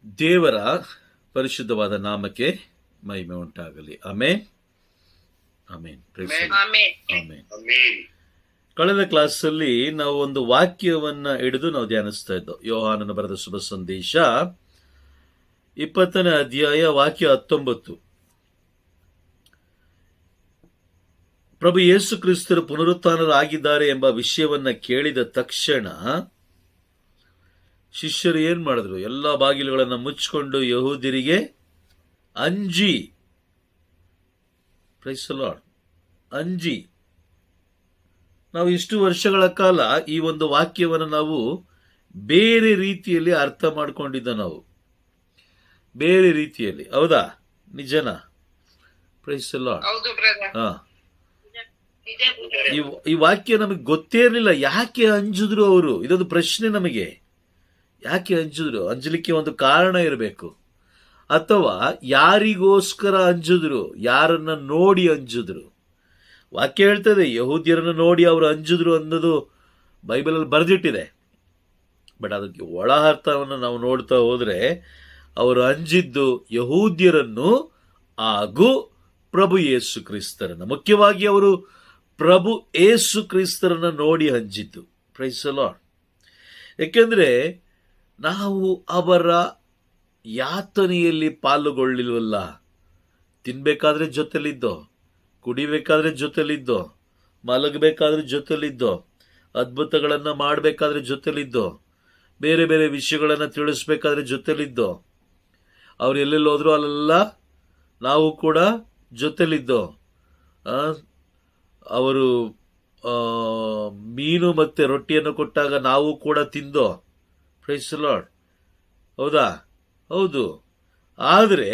ದೇವರ ಪರಿಶುದ್ಧವಾದ ನಾಮಕ್ಕೆ ಮಹಿಮೆ ಉಂಟಾಗಲಿ. Amen, amen, amen. ಕಳೆದ ಕ್ಲಾಸಲ್ಲಿ ನಾವು ಒಂದು ವಾಕ್ಯವನ್ನ ಹಿಡಿದು ನಾವು ಧ್ಯಾನಿಸ್ತಾ ಇದ್ದೋ. ಯೋಹಾನನ ಬರೆದ ಶುಭ ಸಂದೇಶ 20ನೇ ಅಧ್ಯಾಯ ವಾಕ್ಯ 19. ಪ್ರಭು ಯೇಸು ಕ್ರಿಸ್ತರು ಪುನರುತ್ಥಾನರಾಗಿದ್ದಾರೆ ಎಂಬ ವಿಷಯವನ್ನ ಕೇಳಿದ ತಕ್ಷಣ ಶಿಷ್ಯರು ಏನ್ ಮಾಡಿದ್ರು? ಎಲ್ಲ ಬಾಗಿಲುಗಳನ್ನು ಮುಚ್ಚಿಕೊಂಡು ಯಹೂದ್ಯರಿಗೆ ಅಂಜಿ, ಪ್ರೈಸ್ ದಿ ಲಾರ್ಡ್, ಅಂಜಿ. ನಾವು ಇಷ್ಟು ವರ್ಷಗಳ ಕಾಲ ಈ ಒಂದು ವಾಕ್ಯವನ್ನು ನಾವು ಬೇರೆ ರೀತಿಯಲ್ಲಿ ಅರ್ಥ ಮಾಡ್ಕೊಂಡಿದ್ದ, ನಾವು ಬೇರೆ ರೀತಿಯಲ್ಲಿ. ಹೌದಾ? ನಿಜನಾ? Praise the lord. ಈ ವಾಕ್ಯ ನಮಗೆ ಗೊತ್ತೇ ಇರಲಿಲ್ಲ. ಯಾಕೆ ಅಂಜಿದ್ರು ಅವರು? ಇದೊಂದು ಪ್ರಶ್ನೆ ನಮಗೆ. ಯಾಕೆ ಅಂಜಿದ್ರು? ಅಂಜಲಿಕ್ಕೆ ಒಂದು ಕಾರಣ ಇರಬೇಕು. ಅಥವಾ ಯಾರಿಗೋಸ್ಕರ ಅಂಜಿದ್ರು? ಯಾರನ್ನ ನೋಡಿ ಅಂಜಿದ್ರು? ವಾಕ್ಯ ಹೇಳ್ತದೆ ಯಹೂದ್ಯರನ್ನು ನೋಡಿ ಅವರು ಅಂಜಿದ್ರು ಅನ್ನೋದು ಬೈಬಲಲ್ಲಿ ಬರೆದಿಟ್ಟಿದೆ. ಬಟ್ ಅದಕ್ಕೆ ಒಳ ಅರ್ಥವನ್ನು ನಾವು ನೋಡ್ತಾ ಹೋದ್ರೆ ಅವರು ಅಂಜಿದ್ದು ಯಹೂದ್ಯರನ್ನು ಹಾಗೂ ಪ್ರಭು ಯೇಸು ಕ್ರಿಸ್ತರನ್ನು, ಮುಖ್ಯವಾಗಿ ಅವರು ಪ್ರಭು ಯೇಸು ಕ್ರಿಸ್ತರನ್ನ ನೋಡಿ ಅಂಜಿದ್ದು. Price the lord. ಯಾಕೆಂದ್ರೆ ನಾವು ಅವರ ಯಾತನೆಯಲ್ಲಿ ಪಾಲುಗೊಳ್ಳಿಲ್ವಲ್ಲ. ತಿನ್ಬೇಕಾದ್ರೆ ಜೊತೆಲಿದ್ದೋ, ಕುಡಿಬೇಕಾದ್ರೆ ಜೊತೆಲಿದ್ದೋ, ಮಲಗಬೇಕಾದ್ರೆ ಜೊತೆಲಿದ್ದೋ, ಅದ್ಭುತಗಳನ್ನು ಮಾಡಬೇಕಾದ್ರೆ ಜೊತೆಲಿದ್ದೋ, ಬೇರೆ ಬೇರೆ ವಿಷಯಗಳನ್ನು ತಿಳಿಸ್ಬೇಕಾದ್ರೆ ಜೊತೆಲಿದ್ದೋ, ಅವ್ರು ಎಲ್ಲೆಲ್ಲಿ ಹೋದ್ರು ಅಲ್ಲೆಲ್ಲ ನಾವು ಕೂಡ ಜೊತೆಲಿದ್ದೋ. ಅವರು ಮೀನು ಮತ್ತೆ ರೊಟ್ಟಿಯನ್ನು ಕೊಟ್ಟಾಗ ನಾವು ಕೂಡ ತಿಂದೋ. Price the lord. ಹೌದಾ? ಹೌದು. ಆದರೆ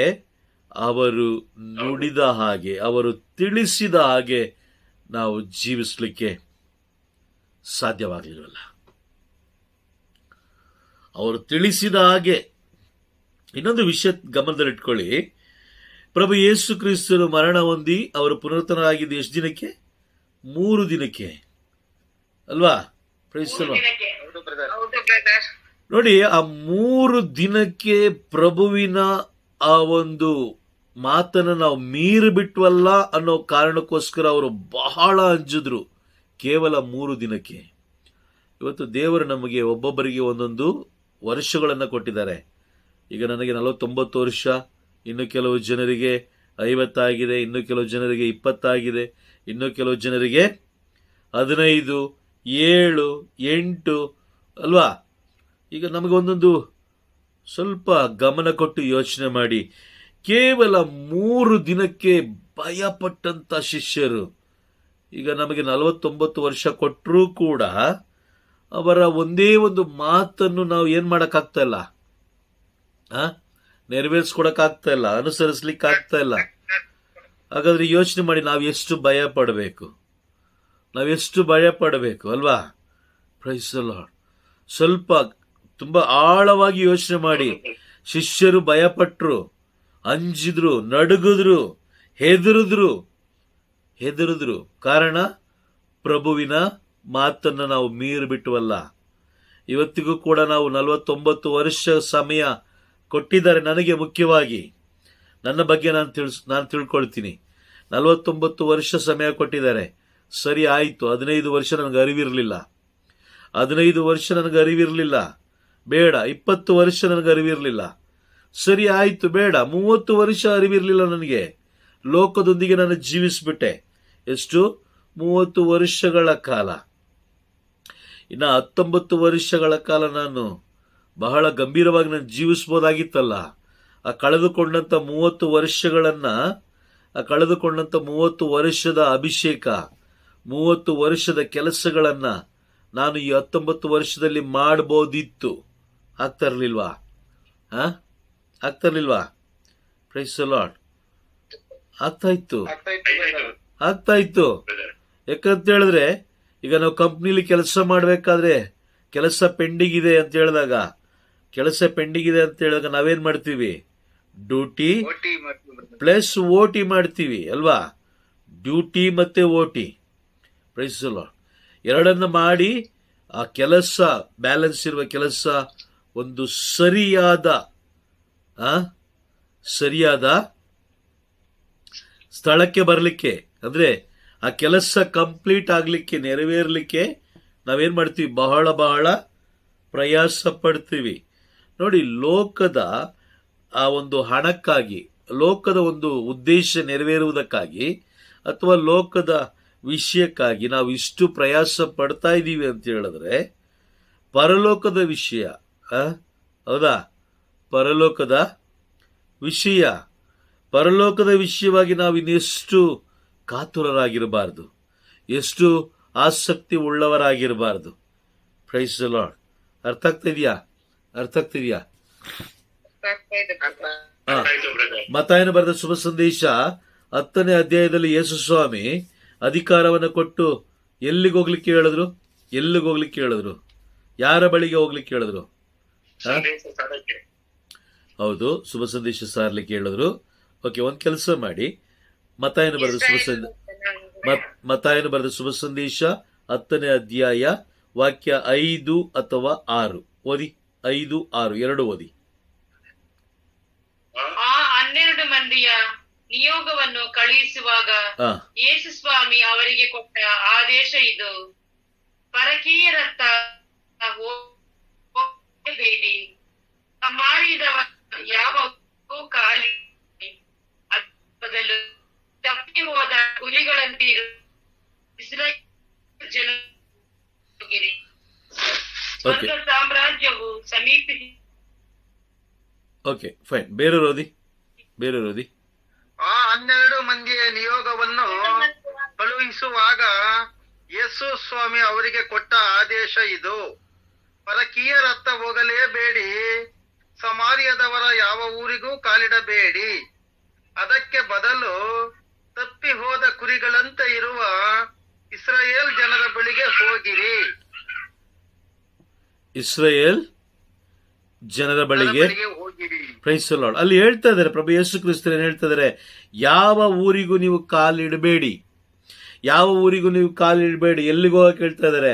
ಅವರು ನುಡಿದ ಹಾಗೆ, ಅವರು ತಿಳಿಸಿದ ಹಾಗೆ ನಾವು ಜೀವಿಸಲಿಕ್ಕೆ ಸಾಧ್ಯವಾಗಲಿಲ್ವಲ್ಲ. ಅವರು ತಿಳಿಸಿದ ಹಾಗೆ. ಇನ್ನೊಂದು ವಿಷಯ ಗಮನದಲ್ಲಿಟ್ಕೊಳ್ಳಿ. ಪ್ರಭು ಯೇಸು ಕ್ರಿಸ್ತರು ಮರಣ ಹೊಂದಿ ಅವರು ಪುನರುತ್ಥಾನರಾಗಿದ್ದು ಎಷ್ಟು ದಿನಕ್ಕೆ? 3 ದಿನಕ್ಕೆ ಅಲ್ವಾ? Praise the lord. ನೋಡಿ, ಆ 3 ದಿನಕ್ಕೆ ಪ್ರಭುವಿನ ಆ ಒಂದು ಮಾತನ್ನು ನಾವು ಮೀರಿ ಬಿಟ್ವಲ್ಲ ಅನ್ನೋ ಕಾರಣಕ್ಕೋಸ್ಕರ ಅವರು ಬಹಳ ಅಂಜಿದ್ರು. ಕೇವಲ 3 ದಿನಕ್ಕೆ. ಇವತ್ತು ದೇವರು ನಮಗೆ ಒಬ್ಬೊಬ್ಬರಿಗೆ ಒಂದೊಂದು ವರ್ಷಗಳನ್ನು ಕೊಟ್ಟಿದ್ದಾರೆ. ಈಗ ನನಗೆ 49 ವರ್ಷ, ಇನ್ನು ಕೆಲವು ಜನರಿಗೆ 50 ಆಗಿದೆ, ಇನ್ನು ಕೆಲವು ಜನರಿಗೆ 20 ಆಗಿದೆ, ಇನ್ನು ಕೆಲವು ಜನರಿಗೆ 15, 7, 8 ಅಲ್ವಾ? ಈಗ ನಮಗೆ ಒಂದೊಂದು ಸ್ವಲ್ಪ ಗಮನ ಕೊಟ್ಟು ಯೋಚನೆ ಮಾಡಿ. ಕೇವಲ 3 ದಿನಕ್ಕೆ ಭಯಪಟ್ಟಂತ ಶಿಷ್ಯರು ಈಗ ನಮಗೆ 49 ವರ್ಷ ಕೊಟ್ಟರೂ ಕೂಡ ಅವರ ಒಂದೇ ಒಂದು ಮಾತನ್ನು ನಾವು ಏನ್ ಮಾಡಕ್ಕಾಗ್ತಾ ಇಲ್ಲ, ನೆರವೇರಿಸ್ಕೊಡಕ್ಕಾಗ್ತಾ ಇಲ್ಲ, ಅನುಸರಿಸ್ಲಿಕ್ಕೆ ಆಗ್ತಾ ಇಲ್ಲ. ಹಾಗಾದ್ರೆ ಯೋಚನೆ ಮಾಡಿ, ನಾವು ಎಷ್ಟು ಭಯ ಪಡಬೇಕು, ನಾವೆಷ್ಟು ಭಯ ಪಡಬೇಕು ಅಲ್ವಾ? Praise the lord. ಸ್ವಲ್ಪ ತುಂಬಾ ಆಳವಾಗಿ ಯೋಚನೆ ಮಾಡಿ. ಶಿಷ್ಯರು ಭಯಪಟ್ರು, ಅಂಜಿದ್ರು, ನಡುಗಿದ್ರು, ಹೆದರಿದ್ರು. ಕಾರಣ ಪ್ರಭುವಿನ ಮಾತನ್ನ ನಾವು ಮೀರಿ ಬಿಟ್ಟವಲ್ಲ. ಇವತ್ತಿಗೂ ಕೂಡ ನಾವು 49 ವರ್ಷ ಸಮಯ ಕೊಟ್ಟಿದ್ದಾರೆ ನನಗೆ. ಮುಖ್ಯವಾಗಿ ನನ್ನ ಬಗ್ಗೆ ನಾನು ತಿಳ್ಕೊಳ್ತೀನಿ. 49 ವರ್ಷ ಸಮಯ ಕೊಟ್ಟಿದ್ದಾರೆ. ಸರಿ, ಆಯಿತು. 15 ವರ್ಷ ನನಗೆ ಅರಿವಿರಲಿಲ್ಲ, 15 ವರ್ಷ ನನಗೆ ಅರಿವಿರಲಿಲ್ಲ, ಬೇಡ. 20 ವರ್ಷ ನನಗೆ ಅರಿವಿರಲಿಲ್ಲ, ಸರಿ ಆಯಿತು, ಬೇಡ. 30 ವರ್ಷ ಅರಿವಿರಲಿಲ್ಲ ನನಗೆ, ಲೋಕದೊಂದಿಗೆ ನಾನು ಜೀವಿಸ್ಬಿಟ್ಟೆ. ಎಷ್ಟು? 30 ವರ್ಷಗಳ ಕಾಲ. ಇನ್ನು 19 ವರ್ಷಗಳ ಕಾಲ ನಾನು ಬಹಳ ಗಂಭೀರವಾಗಿ ನಾನು ಜೀವಿಸ್ಬೋದಾಗಿತ್ತಲ್ಲ. ಆ ಕಳೆದುಕೊಂಡಂತ 30 ವರ್ಷಗಳನ್ನ, ಆ ಕಳೆದುಕೊಂಡಂತ 30 ವರ್ಷದ ಅಭಿಷೇಕ, 30 ವರ್ಷದ ಕೆಲಸಗಳನ್ನ ನಾನು ಈ 19 ವರ್ಷದಲ್ಲಿ ಮಾಡಬಹುದಿತ್ತು. ಆಗ್ತಾ ಇರ್ಲಿಲ್ವಾ? Price the lord. ಆಗ್ತಾ ಇತ್ತು. ಯಾಕಂತ ಹೇಳಿದ್ರೆ, ಈಗ ನಾವು ಕಂಪ್ನಿಲಿ ಕೆಲಸ ಮಾಡಬೇಕಾದ್ರೆ ಕೆಲಸ ಪೆಂಡಿಂಗ್ ಇದೆ ಅಂತ ಹೇಳಿದಾಗ ನಾವೇನ್ ಮಾಡ್ತೀವಿ? ಡ್ಯೂಟಿ ಪ್ಲಸ್ ಓಟಿ ಮಾಡ್ತೀವಿ ಅಲ್ವಾ? ಡ್ಯೂಟಿ ಮತ್ತೆ ಓಟಿ. Price the lord. ಎರಡನ್ನ ಮಾಡಿ ಆ ಕೆಲಸ, ಬ್ಯಾಲೆನ್ಸ್ ಇರುವ ಕೆಲಸ ಒಂದು ಸರಿಯಾದ ಸರಿಯಾದ ಸ್ಥಳಕ್ಕೆ ಬರಲಿಕ್ಕೆ, ಅಂದ್ರೆ ಆ ಕೆಲಸ ಕಂಪ್ಲೀಟ್ ಆಗಲಿಕ್ಕೆ, ನೆರವೇರಲಿಕ್ಕೆ ನಾವೇನ್ ಮಾಡ್ತೀವಿ? ಬಹಳ ಬಹಳ ಪ್ರಯಾಸ ಪಡ್ತೀವಿ. ನೋಡಿ, ಲೋಕದ ಆ ಒಂದು ಹಣಕ್ಕಾಗಿ, ಲೋಕದ ಒಂದು ಉದ್ದೇಶ ನೆರವೇರುವುದಕ್ಕಾಗಿ, ಅಥವಾ ಲೋಕದ ವಿಷಯಕ್ಕಾಗಿ ನಾವು ಇಷ್ಟು ಪ್ರಯಾಸ ಪಡ್ತಾ ಇದ್ದೀವಿ ಅಂತ ಹೇಳಿದ್ರೆ, ಪರಲೋಕದ ವಿಷಯ, ಹೌದಾ? ಪರಲೋಕದ ವಿಷಯವಾಗಿ ನಾವು ಇನ್ನೆಷ್ಟು ಕಾತುರರಾಗಿರಬಾರ್ದು, ಎಷ್ಟು ಆಸಕ್ತಿ ಉಳ್ಳವರಾಗಿರಬಾರ್ದು. Price the lord. ಅರ್ಥ ಆಗ್ತಿದ್ಯಾ? ಮತ್ತಾಯನ ಬರೆದ ಶುಭ ಸಂದೇಶ 10ನೇ ಅಧ್ಯಾಯದಲ್ಲಿ ಯೇಸು ಸ್ವಾಮಿ ಅಧಿಕಾರವನ್ನು ಕೊಟ್ಟು ಎಲ್ಲಿಗೆ ಹೋಗ್ಲಿಕ್ಕೆ ಹೇಳಿದ್ರು? ಯಾರ ಬಳಿಗೆ ಹೋಗ್ಲಿಕ್ಕೆ ಹೇಳಿದ್ರು? ಹೌದು, ಶುಭ ಸಂದೇಶ ಸಾರ್ಲಿಕ್ಕೆ ಹೇಳಿದ್ರು. ಓಕೆ, ಒಂದ್ ಕೆಲಸ ಮಾಡಿ, ಮತ್ತಾಯನ ಬರೆದ ಶುಭ ಸಂದೇಶ 10ನೇ ಅಧ್ಯಾಯ ವಾಕ್ಯ 5 ಅಥವಾ 6 ಓದಿ. 5, 6 ಎರಡು ಓದಿ. ಆ 12 ಮಂದಿಯ ನಿಯೋಗವನ್ನು ಕಳುಹಿಸುವಾಗ ಯೇಸು ಸ್ವಾಮಿ ಅವರಿಗೆ ಕೊಟ್ಟ ಆದೇಶ ಇದು: ಪರಕೀಯರತ್ತ ಹೋಗಬೇಡಿ, ಸಮಾರ್ಯದವರ ಯಾವ ಕಾಲಿ ಬದಲು ತಪ್ಪಿ ಹೋದ ಹುಲಿಗಳಂತೆ ಇಸ್ರಾಯೇಲ್ ಜನರಿಗೆ ಸ್ವರ್ಗ ಸಾಮ್ರಾಜ್ಯವು ಸಮೀಪಿಸಿ. Okay, fine. ಬೇರೆಯವರು ಓದಿ. ಆ 12 ಮಂದಿಯ ನಿಯೋಗವನ್ನು ಕಳುಹಿಸುವಾಗ ಯೇಸು ಸ್ವಾಮಿ ಅವರಿಗೆ ಕೊಟ್ಟ ಆದೇಶ ಇದು: ಪರಕೀಯರತ್ತ ಹೋಗಲೇಬೇಡಿ, ಸಮಾರ್ಯದವರ ಯಾವ ಊರಿಗೂ ಕಾಲಿಡಬೇಡಿ, ಅದಕ್ಕೆ ಬದಲು ತಪ್ಪಿ ಹೋದ ಕುರಿಗಳಂತೆ ಇರುವ ಇಸ್ರಾಯೇಲ್ ಜನರ ಬಳಿಗೆ ಹೋಗಿರಿ. ಇಸ್ರಾಯೇಲ್ ಜನರ ಬಳಿಗೆ ಹೋಗಿರಿ. Praise the lord. ಅಲ್ಲಿ ಹೇಳ್ತಾ ಇದ್ದಾರೆ, ಪ್ರಭು ಯೇಸು ಕ್ರಿಸ್ತರು ಏನ್ ಹೇಳ್ತಾ ಇದ್ದಾರೆ? ಯಾವ ಊರಿಗೂ ನೀವು ಕಾಲಿಡಬೇಡಿ. ಎಲ್ಲಿಗೆ ಹೋಗಕ್ಕೆ ಹೇಳ್ತಾ ಇದ್ದಾರೆ?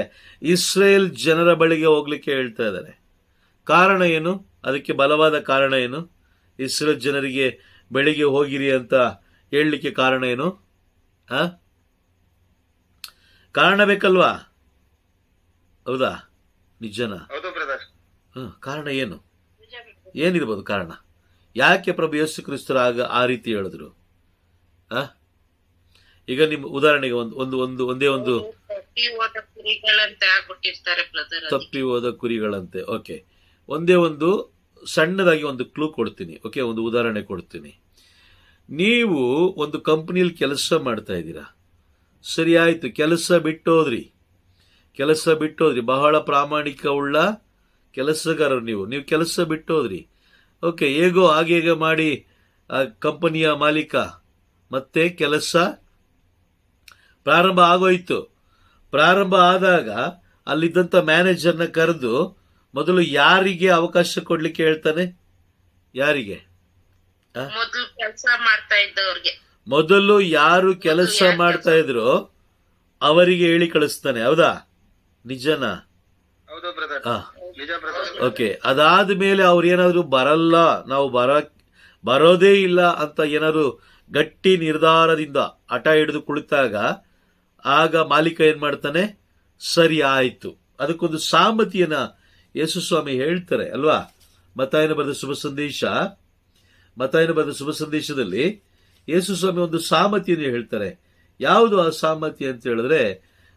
ಇಸ್ರೇಲ್ ಜನರ ಬಳಿಗೆ ಹೋಗ್ಲಿಕ್ಕೆ ಹೇಳ್ತಾ ಇದ್ದಾರೆ. ಕಾರಣ ಏನು? ಅದಕ್ಕೆ ಬಲವಾದ ಕಾರಣ ಏನು? ಇಸ್ರೇಲ್ ಜನರಿಗೆ ಬೆಳಿಗ್ಗೆ ಹೋಗಿರಿ ಅಂತ ಹೇಳಲಿಕ್ಕೆ ಕಾರಣ ಏನು? ಕಾರಣ ಬೇಕಲ್ವಾ? ಹೌದಾ? ನಿಜನಾ? ಕಾರಣ ಏನಿರ್ಬೋದು ಕಾರಣ? ಯಾಕೆ ಪ್ರಭು ಯೇಸು ಕ್ರಿಸ್ತರು ಆ ರೀತಿ ಹೇಳಿದ್ರು? ಈಗ ನಿಮ್ಮ ಉದಾಹರಣೆಗೆ ಒಂದೇ ಒಂದು ತಪ್ಪಿ ಹೋದ ಕುರಿಗಳಂತೆ. ಓಕೆ, ಒಂದೇ ಒಂದು ಸಣ್ಣದಾಗಿ ಒಂದು ಕ್ಲೂ ಕೊಡ್ತೀನಿ. ಓಕೆ, ಒಂದು ಉದಾಹರಣೆ ಕೊಡ್ತೀನಿ. ನೀವು ಒಂದು ಕಂಪನಿಯಲ್ಲಿ ಕೆಲಸ ಮಾಡ್ತಾ ಇದ್ದೀರಾ, ಸರಿ ಆಯ್ತು, ಕೆಲಸ ಬಿಟ್ಟೋದ್ರಿ, ಬಹಳ ಪ್ರಾಮಾಣಿಕ ಉಳ್ಳ ಕೆಲಸಗಾರರು ನೀವು ಕೆಲಸ ಬಿಟ್ಟೋದ್ರಿ. ಓಕೆ, ಹೇಗೋ ಹಾಗೆ ಮಾಡಿ ಆ ಕಂಪನಿಯ ಮಾಲೀಕ ಮತ್ತೆ ಕೆಲಸ ಪ್ರಾರಂಭ ಆಗೋಯ್ತು. ಪ್ರಾರಂಭ ಆದಾಗ ಅಲ್ಲಿದ್ದಂಥ ಮ್ಯಾನೇಜರ್ನ ಕರೆದು ಮೊದಲು ಯಾರಿಗೆ ಅವಕಾಶ ಕೊಡ್ಲಿಕ್ಕೆ ಹೇಳ್ತಾನೆ? ಯಾರಿಗೆ? ಮೊದಲು ಯಾರು ಕೆಲಸ ಮಾಡ್ತಾ ಇದ್ರು ಅವರಿಗೆ ಹೇಳಿ ಕಳಿಸ್ತಾನೆ. ಹೌದಾ? ನಿಜನಾ? ಓಕೆ, ಅದಾದ ಮೇಲೆ ಅವ್ರು ಏನಾದ್ರು ಬರಲ್ಲ, ನಾವು ಬರೋದೇ ಇಲ್ಲ ಅಂತ ಏನಾದ್ರು ಗಟ್ಟಿ ನಿರ್ಧಾರದಿಂದ ಹಠ ಹಿಡಿದು ಕುಳಿತಾಗ ಆಗ ಮಾಲೀಕ ಏನ್ ಮಾಡ್ತಾನೆ? ಸರಿ ಆಯ್ತು. ಅದಕ್ಕೊಂದು ಸಾಮತಿಯನ್ನ ಯೇಸು ಸ್ವಾಮಿ ಹೇಳ್ತಾರೆ ಅಲ್ವಾ? ಮತ್ತಾಯನ ಬರೆದ ಶುಭ ಸಂದೇಶದಲ್ಲಿ ಯೇಸು ಸ್ವಾಮಿ ಒಂದು ಸಾಮತಿಯನ್ನು ಹೇಳ್ತಾರೆ. ಯಾವುದು ಆ ಸಾಮತಿ ಅಂತ ಹೇಳಿದ್ರೆ,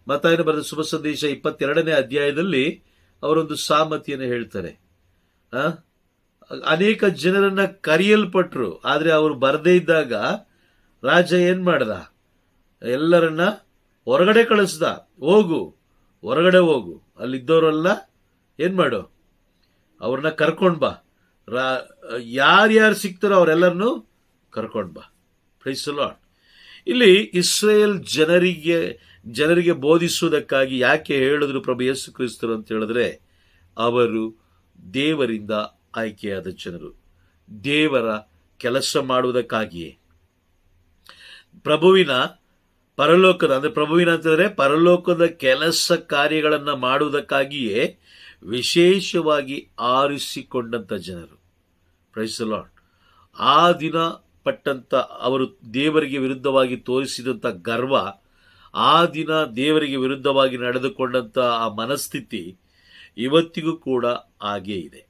ಮತ್ತಾಯನ ಬರೆದ ಶುಭ ಸಂದೇಶ 22ನೇ ಅಧ್ಯಾಯದಲ್ಲಿ ಅವರೊಂದು ಸಾಮತಿಯನ್ನು ಹೇಳ್ತಾರೆ. ಅನೇಕ ಜನರನ್ನ ಕರೆಯಲ್ಪಟ್ರು, ಆದ್ರೆ ಅವರು ಬರದೇ ಇದ್ದಾಗ ರಾಜ ಏನ್ ಮಾಡ್ದ? ಎಲ್ಲರನ್ನ ಹೊರಗಡೆ ಕಳಿಸ್ದ. ಹೊರಗಡೆ ಹೋಗು, ಅಲ್ಲಿದ್ದವರೆಲ್ಲ ಏನ್ ಮಾಡು, ಅವ್ರನ್ನ ಕರ್ಕೊಂಡ್ ಬಾ, ಯಾರ್ಯಾರು ಸಿಗ್ತಾರೋ ಅವರೆಲ್ಲರನ್ನು ಕರ್ಕೊಂಡ್ ಬಾ. Praise the lord. ಇಲ್ಲಿ ಇಸ್ರೇಲ್ ಜನರಿಗೆ ಬೋಧಿಸುವುದಕ್ಕಾಗಿ ಯಾಕೆ ಹೇಳಿದ್ರು ಪ್ರಭು ಯೇಸು ಕ್ರಿಸ್ತರು ಅಂತ ಹೇಳಿದ್ರೆ, ಅವರು ದೇವರಿಂದ ಆಯ್ಕೆಯಾದ ಜನರು, ದೇವರ ಕೆಲಸ ಮಾಡುವುದಕ್ಕಾಗಿಯೇ, ಪ್ರಭುವಿನ ಅಂತಂದ್ರೆ ಪರಲೋಕದ ಕೆಲಸ ಕಾರ್ಯಗಳನ್ನ ಮಾಡುವುದಕ್ಕಾಗಿಯೇ ವಿಶೇಷವಾಗಿ ಆರಿಸಿಕೊಂಡಂತ ಜನರು. Praise the lord. ಆ ದಿನ ಪಟ್ಟಂತ ಅವರು ದೇವರಿಗೆ ವಿರುದ್ಧವಾಗಿ ತೋರಿಸಿದಂಥ ಗರ್ವ, ಆ ದಿನ ದೇವರಿಗೆ ವಿರುದ್ಧವಾಗಿ ನಡೆದುಕೊಂಡಂಥ ಆ ಮನಸ್ಥಿತಿ ಇವತ್ತಿಗೂ ಕೂಡ ಹಾಗೇ ಇದೆ.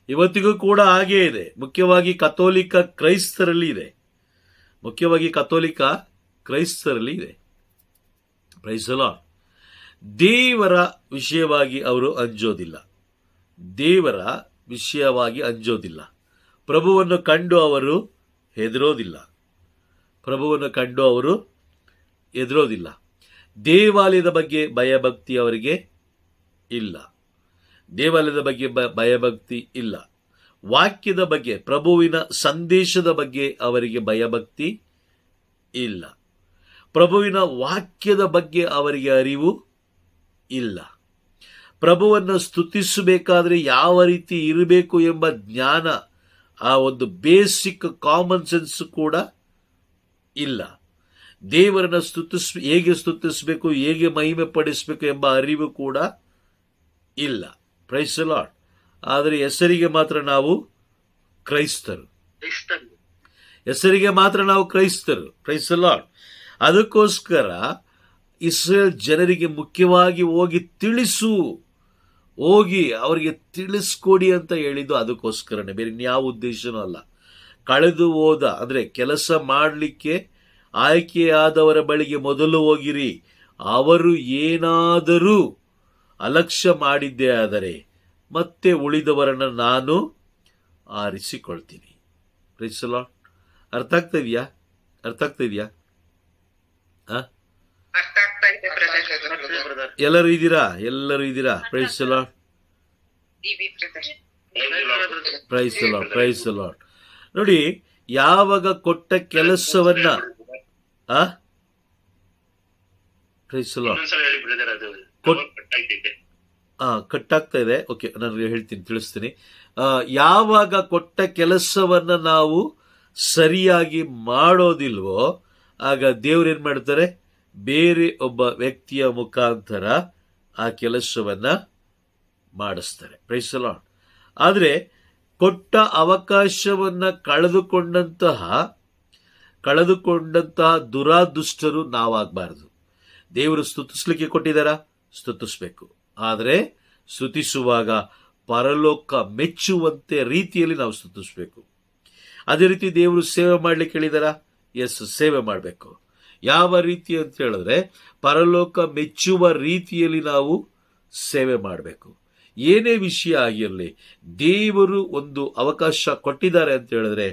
ಇವತ್ತಿಗೂ ಕೂಡ ಹಾಗೇ ಇದೆ. ಮುಖ್ಯವಾಗಿ ಕಥೋಲಿಕ ಕ್ರೈಸ್ತರಲ್ಲಿ ಇದೆ. ಮುಖ್ಯವಾಗಿ ಕಥೋಲಿಕ ಕ್ರೈಸ್ತರಲ್ಲಿ ಇದೆ. Praise the lord. ದೇವರ ವಿಷಯವಾಗಿ ಅವರು ಅಂಜೋದಿಲ್ಲ. ದೇವರ ವಿಷಯವಾಗಿ ಅಂಜೋದಿಲ್ಲ. ಪ್ರಭುವನ್ನು ಕಂಡು ಅವರು ಹೆದರೋದಿಲ್ಲ. ಪ್ರಭುವನ್ನು ಕಂಡು ಅವರು ಹೆದರೋದಿಲ್ಲ. ದೇವಾಲಯದ ಬಗ್ಗೆ ಭಯಭಕ್ತಿ ಅವರಿಗೆ ಇಲ್ಲ. ದೇವಾಲಯದ ಬಗ್ಗೆ ಭಯಭಕ್ತಿ ಇಲ್ಲ. ವಾಕ್ಯದ ಬಗ್ಗೆ, ಪ್ರಭುವಿನ ಸಂದೇಶದ ಬಗ್ಗೆ ಅವರಿಗೆ ಭಯಭಕ್ತಿ ಇಲ್ಲ. ಪ್ರಭುವಿನ ವಾಕ್ಯದ ಬಗ್ಗೆ ಅವರಿಗೆ ಅರಿವು ಇಲ್ಲ. ಪ್ರಭುವನ್ನು ಸ್ತುತಿಸಬೇಕಾದ್ರೆ ಯಾವ ರೀತಿ ಇರಬೇಕು ಎಂಬ ಜ್ಞಾನ, ಆ ಒಂದು ಬೇಸಿಕ್ ಕಾಮನ್ ಸೆನ್ಸ್ ಕೂಡ ಇಲ್ಲ. ದೇವರನ್ನು ಹೇಗೆ ಸ್ತುತಿಸಬೇಕು, ಹೇಗೆ ಮಹಿಮೆ ಪಡಿಸಬೇಕು ಎಂಬ ಅರಿವು ಕೂಡ ಇಲ್ಲ. Praise the lord. ಆದರೆ ಹೆಸರಿಗೆ ಮಾತ್ರ ನಾವು ಕ್ರೈಸ್ತರು. ಹೆಸರಿಗೆ ಮಾತ್ರ ನಾವು ಕ್ರೈಸ್ತರು. Praise the lord. ಅದಕ್ಕೋಸ್ಕರ ಇಸ್ರೇಲ್ ಜನರಿಗೆ ಮುಖ್ಯವಾಗಿ ಹೋಗಿ ಅವರಿಗೆ ತಿಳಿಸ್ಕೊಡಿ ಅಂತ ಹೇಳಿದ್ದು ಅದಕ್ಕೋಸ್ಕರನೇ, ಬೇರೆ ಯಾವ ಉದ್ದೇಶನೂ ಅಲ್ಲ. ಕಳೆದು ಹೋದ ಅಂದರೆ ಕೆಲಸ ಮಾಡಲಿಕ್ಕೆ ಆಯ್ಕೆಯಾದವರ ಬಳಿಗೆ ಮೊದಲು ಹೋಗಿರಿ. ಅವರು ಏನಾದರೂ ಅಲಕ್ಷ್ಯ ಮಾಡಿದ್ದೇ ಆದರೆ ಮತ್ತೆ ಉಳಿದವರನ್ನು ನಾನು ಆರಿಸಿಕೊಳ್ತೀನಿ. Price the lord. ಅರ್ಥ ಆಗ್ತಾ ಇದೆಯಾ? ಅರ್ಥ ಆಗ್ತಾ ಇದೆಯಾ? ಎಲ್ಲರೂ ಇದ್ದೀರಾ? Praise the lord. Praise the lord. Praise the lord. ನೋಡಿ, ಯಾವಾಗ ಕೊಟ್ಟ ಕೆಲಸವನ್ನ ಪ್ರೈಸ್ ದಿ ಲಾರ್ಡ್ ಕಟ್ಟಾಗ್ತಾ ಇದೆ. ಓಕೆ, ನಾನು ಹೇಳ್ತೀನಿ, ತಿಳಿಸ್ತೀನಿ. ಯಾವಾಗ ಕೊಟ್ಟ ಕೆಲಸವನ್ನ ನಾವು ಸರಿಯಾಗಿ ಮಾಡೋದಿಲ್ವೋ ಆಗ ದೇವ್ರು ಏನ್ ಮಾಡ್ತಾರೆ? ಬೇರೆ ಒಬ್ಬ ವ್ಯಕ್ತಿಯ ಮುಖಾಂತರ ಆ ಕೆಲಸವನ್ನ ಮಾಡಿಸ್ತಾರೆ. Praise the lord. ಆದರೆ ಕೊಟ್ಟ ಅವಕಾಶವನ್ನ ಕಳೆದುಕೊಂಡಂತಹ ದುರಾದುಷ್ಟರು ನಾವಾಗಬಾರದು. ದೇವರು ಸ್ತುತಿಸ್ಲಿಕ್ಕೆ ಕೊಟ್ಟಿದ್ದಾರ, ಸ್ತುತಿಸ್ಬೇಕು. ಆದರೆ ಸ್ತುತಿಸುವಾಗ ಪರಲೋಕ ಮೆಚ್ಚುವಂತೆ ರೀತಿಯಲ್ಲಿ ನಾವು ಸ್ತುತಿಸ್ಬೇಕು. ಅದೇ ರೀತಿ ದೇವರು ಸೇವೆ ಮಾಡ್ಲಿಕ್ಕೆ ಹೇಳಿದಾರ, ಸೇವೆ ಮಾಡಬೇಕು. ಯಾವ ರೀತಿ ಅಂತ ಹೇಳಿದ್ರೆ ಪರಲೋಕ ಮೆಚ್ಚುವ ರೀತಿಯಲ್ಲಿ ನಾವು ಸೇವೆ ಮಾಡಬೇಕು. ಏನೇ ವಿಷಯ ಆಗಿರಲಿ, ದೇವರು ಒಂದು ಅವಕಾಶ ಕೊಟ್ಟಿದ್ದಾರೆ ಅಂತ ಹೇಳಿದ್ರೆ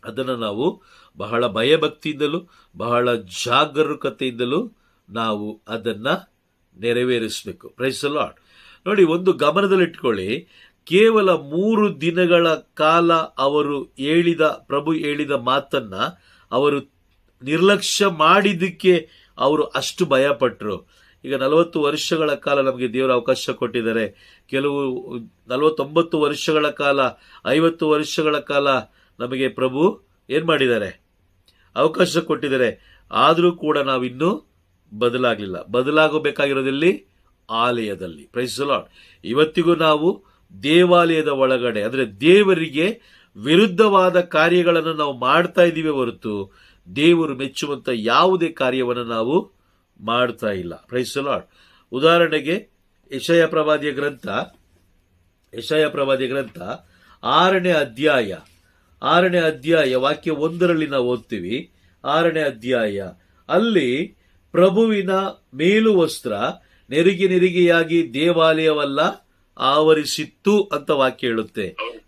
ಅದನ್ನು ನಾವು ಬಹಳ ಭಯಭಕ್ತಿಯಿಂದಲೂ ಬಹಳ ಜಾಗರೂಕತೆಯಿಂದಲೂ ನಾವು ಅದನ್ನ ನೆರವೇರಿಸಬೇಕು. Price the lord. ನೋಡಿ, ಒಂದು ಗಮನದಲ್ಲಿಟ್ಕೊಳ್ಳಿ, ಕೇವಲ 3 ದಿನಗಳ ಕಾಲ ಪ್ರಭು ಹೇಳಿದ ಮಾತನ್ನ ಅವರು ನಿರ್ಲಕ್ಷ್ಯ ಮಾಡಿದ್ದಕ್ಕೆ ಅವರು ಅಷ್ಟು ಭಯಪಟ್ಟರು. ಈಗ 40 ವರ್ಷಗಳ ಕಾಲ ನಮಗೆ ದೇವರ ಅವಕಾಶ ಕೊಟ್ಟಿದ್ದಾರೆ. ಕೆಲವು 49 ವರ್ಷಗಳ ಕಾಲ, 50 ವರ್ಷಗಳ ಕಾಲ ನಮಗೆ ಪ್ರಭು ಏನ್ ಮಾಡಿದ್ದಾರೆ? ಅವಕಾಶ ಕೊಟ್ಟಿದ್ದಾರೆ. ಆದರೂ ಕೂಡ ನಾವಿನ್ನೂ ಬದಲಾಗಲಿಲ್ಲ. ಬದಲಾಗಬೇಕಾಗಿರೋದಲ್ಲಿ ಆಲಯದಲ್ಲಿ. Praise the lord. ಇವತ್ತಿಗೂ ನಾವು ದೇವಾಲಯದ ಒಳಗಡೆ, ಅಂದರೆ ದೇವರಿಗೆ ವಿರುದ್ಧವಾದ ಕಾರ್ಯಗಳನ್ನು ನಾವು ಮಾಡ್ತಾ ಇದ್ದೀವಿ ಹೊರತು ದೇವರು ಮೆಚ್ಚುವಂತ ಯಾವುದೇ ಕಾರ್ಯವನ್ನು ನಾವು ಮಾಡ್ತಾ ಇಲ್ಲ. Praise the lord. ಉದಾಹರಣೆಗೆ ಯೆಶಾಯ ಪ್ರವಾದಿಯ ಗ್ರಂಥ 6ನೇ ಅಧ್ಯಾಯ ವಾಕ್ಯ 1ರಲ್ಲಿ ನಾವು ಓದ್ತೀವಿ. 6ನೇ ಅಧ್ಯಾಯ ಅಲ್ಲಿ ಪ್ರಭುವಿನ ಮೇಲು ವಸ್ತ್ರ ನೆರಿಗೆಯಾಗಿ ದೇವಾಲಯವಲ್ಲ ಆವರಿಸಿತ್ತು ಅಂತ ವಾಕ್ಯ ಹೇಳುತ್ತೆ.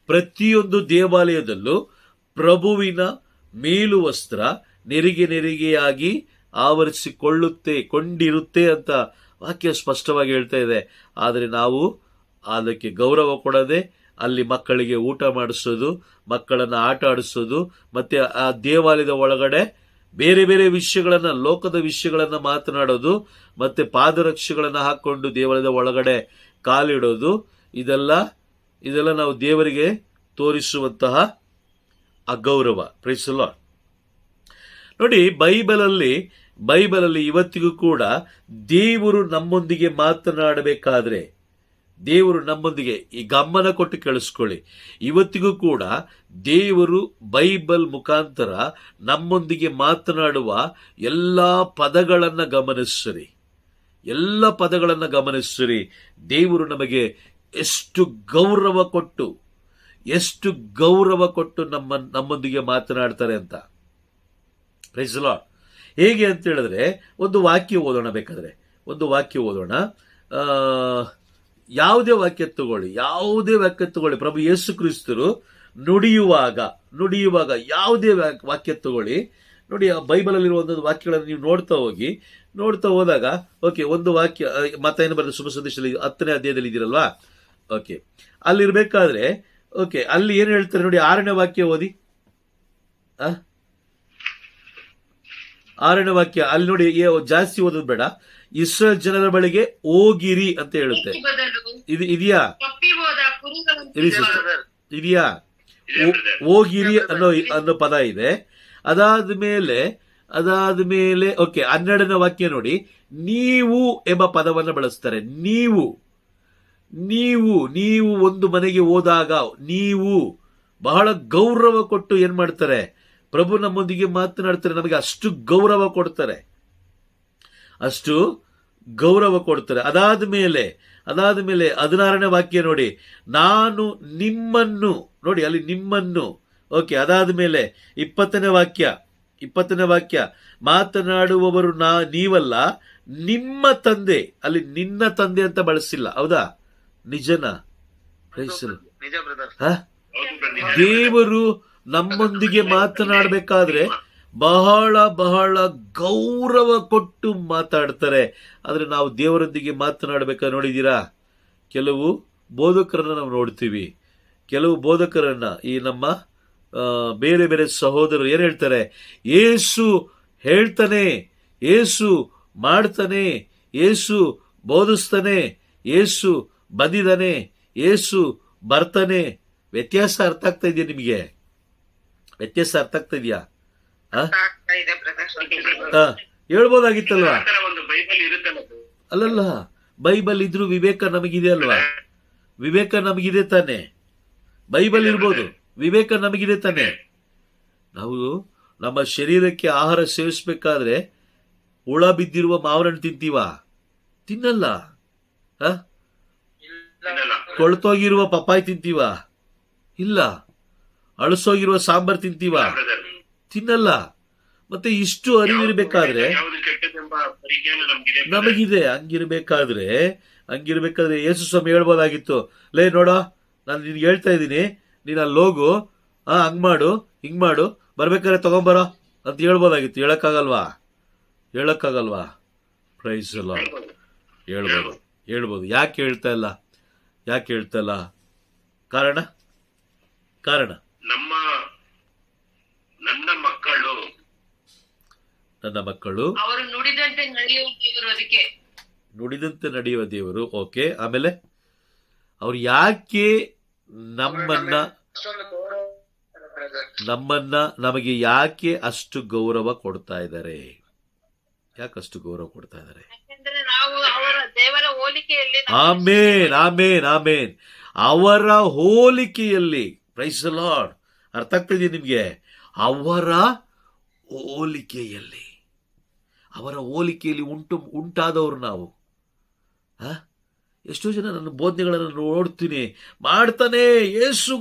ಪ್ರತಿಯೊಂದು ದೇವಾಲಯದಲ್ಲೂ ಪ್ರಭುವಿನ ಮೇಲು ವಸ್ತ್ರ ನೆರಿಗೆಯಾಗಿ ಕೊಂಡಿರುತ್ತೆ ಅಂತ ವಾಕ್ಯ ಸ್ಪಷ್ಟವಾಗಿ ಹೇಳ್ತಾ ಇದೆ. ಆದರೆ ನಾವು ಅದಕ್ಕೆ ಗೌರವ ಕೊಡದೆ ಅಲ್ಲಿ ಮಕ್ಕಳಿಗೆ ಊಟ ಮಾಡಿಸೋದು, ಮಕ್ಕಳನ್ನ ಆಟ ಆಡಿಸೋದು, ಮತ್ತೆ ಆ ದೇವಾಲಯದ ಒಳಗಡೆ ಬೇರೆ ಬೇರೆ ವಿಷಯಗಳನ್ನ, ಲೋಕದ ವಿಷಯಗಳನ್ನ ಮಾತನಾಡೋದು, ಮತ್ತೆ ಪಾದರಕ್ಷೆಗಳನ್ನ ಹಾಕೊಂಡು ದೇವಾಲಯದ ಒಳಗಡೆ ಕಾಲಿಡೋದು, ಇದೆಲ್ಲ ನಾವು ದೇವರಿಗೆ ತೋರಿಸುವಂತಹ ಅಗೌರವ. Praise the lord. ನೋಡಿ, ಬೈಬಲಲ್ಲಿ ಇವತ್ತಿಗೂ ಕೂಡ ದೇವರು ನಮ್ಮೊಂದಿಗೆ ಮಾತನಾಡಬೇಕಾದ್ರೆ, ದೇವರು ನಮ್ಮೊಂದಿಗೆ ಈ ಗಮನ ಕೊಟ್ಟು ಕೇಳಿಸ್ಕೊಳ್ಳಿ. ಇವತ್ತಿಗೂ ಕೂಡ ದೇವರು ಬೈಬಲ್ ಮುಖಾಂತರ ನಮ್ಮೊಂದಿಗೆ ಮಾತನಾಡುವ ಎಲ್ಲ ಪದಗಳನ್ನು ಗಮನಿಸಿರಿ, ಎಲ್ಲ ಪದಗಳನ್ನು ಗಮನಿಸಿರಿ. ದೇವರು ನಮಗೆ ಎಷ್ಟು ಗೌರವ ಕೊಟ್ಟು ನಮ್ಮೊಂದಿಗೆ ಮಾತನಾಡ್ತಾರೆ ಅಂತ. Praise the lord. ಹೇಗೆ ಅಂತ ಹೇಳಿದ್ರೆ ಒಂದು ವಾಕ್ಯ ಓದೋಣ, ಬೇಕಾದ್ರೆ ಒಂದು ವಾಕ್ಯ ಓದೋಣ. ಯಾವುದೇ ವಾಕ್ಯ ತಗೊಳ್ಳಿ, ಪ್ರಭು ಯೇಸು ಕ್ರಿಸ್ತರು ನುಡಿಯುವಾಗ ಯಾವುದೇ ವಾಕ್ಯ ತಗೊಳ್ಳಿ ನೋಡಿ. ಆ ಬೈಬಲಲ್ಲಿರುವ ಒಂದೊಂದು ವಾಕ್ಯಗಳನ್ನು ನೀವು ನೋಡ್ತಾ ಹೋದಾಗ ಓಕೆ, ಒಂದು ವಾಕ್ಯ ಮತ್ತಾಯನ ಬರೆದ ಶುಭ ಸಂದೇಶದಲ್ಲಿ 10ನೇ ಅಧ್ಯಾಯದಲ್ಲಿ ಇದೀರಲ್ವಾ, ಓಕೆ, ಅಲ್ಲಿರ್ಬೇಕಾದ್ರೆ ಓಕೆ, ಅಲ್ಲಿ ಏನ್ ಹೇಳ್ತಾರೆ ನೋಡಿ. 6ನೇ ವಾಕ್ಯ ಓದಿ. 6ನೇ ವಾಕ್ಯ ಅಲ್ಲಿ ನೋಡಿ, ಜಾಸ್ತಿ ಓದೋದು ಬೇಡ. ಇಸ್ರೇಲ್ ಜನರ ಬಳಿಗೆ ಹೋಗಿರಿ ಅಂತ ಹೇಳುತ್ತೆ. ಇದು ಇದೆಯಾ? ಇದೆಯಾ? ಹೋಗಿರಿ ಅನ್ನೋ ಪದ ಇದೆ. ಅದಾದ್ಮೇಲೆ ಓಕೆ, 12ನೇ ವಾಕ್ಯ ನೋಡಿ, ನೀವು ಎಂಬ ಪದವನ್ನು ಬಳಸ್ತಾರೆ. ನೀವು ಒಂದು ಮನೆಗೆ ಹೋದಾಗ ನೀವು ಬಹಳ ಗೌರವ ಕೊಟ್ಟು ಏನ್ ಮಾಡ್ತಾರೆ, ಪ್ರಭು ನಮ್ಮೊಂದಿಗೆ ಮಾತನಾಡ್ತಾರೆ, ನಮಗೆ ಅಷ್ಟು ಗೌರವ ಕೊಡ್ತಾರೆ. ಅದಾದ್ಮೇಲೆ 16ನೇ ವಾಕ್ಯ ನೋಡಿ, ನಾನು ನಿಮ್ಮನ್ನು ನೋಡಿ, ಅಲ್ಲಿ ನಿಮ್ಮನ್ನು. ಓಕೆ, ಅದಾದ್ಮೇಲೆ 20ನೇ ವಾಕ್ಯ ಮಾತನಾಡುವವರು ನೀವಲ್ಲ, ನಿಮ್ಮ ತಂದೆ. ಅಲ್ಲಿ ನಿನ್ನ ತಂದೆ ಅಂತ ಬಳಸಿಲ್ಲ, ಹೌದಾ? ನಿಜನಾ? ನಿಜ ಬ್ರದರ್. ದೇವರು ನಮ್ಮೊಂದಿಗೆ ಮಾತನಾಡಬೇಕಾದ್ರೆ ಬಹಳ ಗೌರವ ಕೊಟ್ಟು ಮಾತಾಡ್ತಾರೆ. ಆದ್ರೆ ನಾವು ದೇವರೊಂದಿಗೆ ಮಾತನಾಡಬೇಕಾದ್ರೆ ನೋಡಿದ್ದೀರಾ, ಕೆಲವು ಬೋಧಕರನ್ನ ನಾವು ನೋಡ್ತೀವಿ. ಕೆಲವು ಬೋಧಕರನ್ನ ಈ ನಮ್ಮ ಬೇರೆ ಬೇರೆ ಸಹೋದರರು ಏನ್ ಹೇಳ್ತಾರೆ, ಯೇಸು ಹೇಳ್ತಾನೆ, ಯೇಸು ಮಾಡ್ತಾನೆ, ಯೇಸು ಬೋಧಿಸ್ತಾನೆ, ಯೇಸು ಬಂದಿದ್ದಾನೆ, ಯೇಸು ಬರ್ತಾನೆ. ವ್ಯತ್ಯಾಸ ಅರ್ಥ ಆಗ್ತಾ ಇದೆಯಾ ನಿಮಗೆ? ವ್ಯತ್ಯಾಸ ಅರ್ಥ ಆಗ್ತಾ ಇದೆಯಾ? ಹೇಳ್ಬೋದಾಗಿತ್ತಲ್ವಾ? ಅಲ್ಲಲ್ಲ, ಬೈಬಲ್ ಇದ್ರು ವಿವೇಕ ನಮಗಿದೆ ಅಲ್ವಾ? ವಿವೇಕ ನಮಗಿದೆ ತಾನೆ? ಬೈಬಲ್ ಇರ್ಬೋದು, ವಿವೇಕ ನಮಗಿದೆ ತಾನೆ? ನಾವು ನಮ್ಮ ಶರೀರಕ್ಕೆ ಆಹಾರ ಸೇವಿಸಬೇಕಾದ್ರೆ ಹುಳ ಬಿದ್ದಿರುವ ಮಾವಿನಣ್ಣು ತಿಂತೀವ? ತಿನ್ನಲ್ಲ. ಕೊಳ್ತೋಗಿರುವ ಪಪ್ಪಾಯಿ ತಿಂತೀವ? ಇಲ್ಲ. ಅಳಸೋಗಿರುವ ಸಾಂಬಾರ್ ತಿಂತೀವ? ತಿನ್ನಲ್ಲ. ಮತ್ತೆ ಇಷ್ಟು ಅರಿವಿರ್ಬೇಕಾದ್ರೆ ನಮಗಿದೆ. ಹಂಗಿರ್ಬೇಕಾದ್ರೆ ಯೇಸು ಸ್ವಾಮಿ ಹೇಳ್ಬೋದಾಗಿತ್ತು, ಲೇ ನೋಡ, ನಾನು ನಿನ್ಗೆ ಹೇಳ್ತಾ ಇದ್ದೀನಿ, ನೀನ್ ಅಲ್ಲಿ ಹೋಗು, ಹಂಗ್ ಮಾಡು, ಹಿಂಗ್ ಮಾಡು, ಬರ್ಬೇಕಾದ್ರೆ ತಗೊಂಬರೋ ಅಂತ ಹೇಳ್ಬೋದಾಗಿತ್ತು. ಹೇಳಕ್ಕಾಗಲ್ವಾ? Praise the lord. ಹೇಳ್ಬೋದು. ಯಾಕೆ ಹೇಳ್ತಾ ಇಲ್ಲ? ಕಾರಣ ನನ್ನ ಮಕ್ಕಳು ಅವರು ನುಡಿದಂತೆ ನಡೆಯುವ ದೇವರು. ಓಕೆ, ಆಮೇಲೆ ಅವ್ರು ಯಾಕೆ ನಮಗೆ ಯಾಕೆ ಅಷ್ಟು ಗೌರವ ಕೊಡ್ತಾ ಇದ್ದಾರೆ? ಆಮೇನ್. ಅವರ ಹೋಲಿಕೆಯಲ್ಲಿ. Price the lord. ಅರ್ಥ ಆಗ್ತಿದೆಯಾ ನಿಮ್ಗೆ? ಅವರ ಹೋಲಿಕೆಯಲ್ಲಿ ಉಂಟಾದವರು ನಾವು. ಎಷ್ಟೋ ಜನ ನನ್ನ ಬೋಧನೆಗಳನ್ನು ನೋಡ್ತೀನಿ, ಮಾಡ್ತಾನೆ ಯೇಸು,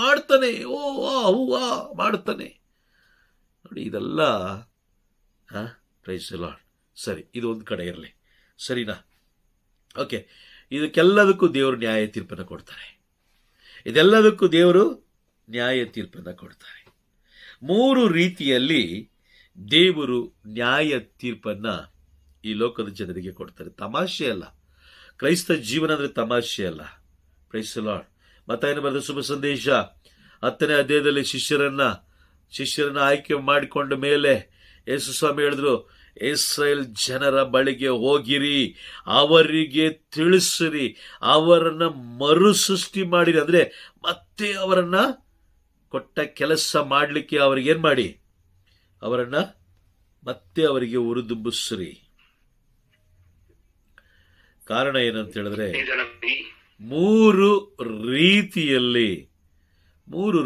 ಮಾಡ್ತಾನೆ, ಮಾಡ್ತಾನೆ ನೋಡಿ. ಇದೆಲ್ಲ ಪ್ರೈಸ್ ದಿ ಲಾರ್ಡ್. ಸರಿ, ಇದು ಒಂದು ಕಡೆ ಇರಲಿ, ಸರಿನಾ? ಓಕೆ, ಇದಕ್ಕೆಲ್ಲದಕ್ಕೂ ದೇವರು ನ್ಯಾಯ ತೀರ್ಪನ್ನು ಕೊಡ್ತಾರೆ. ಇದೆಲ್ಲದಕ್ಕೂ ದೇವರು ನ್ಯಾಯ ತೀರ್ಪನ್ನು ಕೊಡ್ತಾರೆ. 3 ರೀತಿಯಲ್ಲಿ ದೇವರು ನ್ಯಾಯ ತೀರ್ಪನ್ನ ಈ ಲೋಕದ ಜನರಿಗೆ ಕೊಡ್ತಾರೆ. ತಮಾಷೆ ಅಲ್ಲ. ಕ್ರೈಸ್ತ ಜೀವನ ಅಂದ್ರೆ ತಮಾಷೆ ಅಲ್ಲ. Price the lord. ಮತ್ತಾಯನ ಬರೆದ ಶುಭ ಸಂದೇಶ 10ನೇ ಅಧ್ಯಾಯದಲ್ಲಿ ಶಿಷ್ಯರನ್ನ ಆಯ್ಕೆ ಮಾಡಿಕೊಂಡ ಮೇಲೆ ಯೇಸು ಸ್ವಾಮಿ ಹೇಳಿದ್ರು, ಇಸ್ರಾಯೇಲ್ ಜನರ ಬಳಿಗೆ ಹೋಗಿರಿ, ಅವರಿಗೆ ತಿಳಿಸಿರಿ, ಅವರನ್ನ ಮರುಸೃಷ್ಟಿ ಮಾಡಿರಿ. ಅಂದ್ರೆ ಮತ್ತೆ ಅವರನ್ನ ಕೊಟ್ಟ ಕೆಲಸ ಮಾಡಲಿಕ್ಕೆ ಅವ್ರಿಗೇನ್ ಮಾಡಿ, ಅವರನ್ನ ಮತ್ತೆ ಅವರಿಗೆ ಉರಿದುಂಬಿಸ್ರಿ. ಕಾರಣ ಏನಂತ ಹೇಳಿದ್ರೆ ನಿಜವಾಗಿ ಮೂರು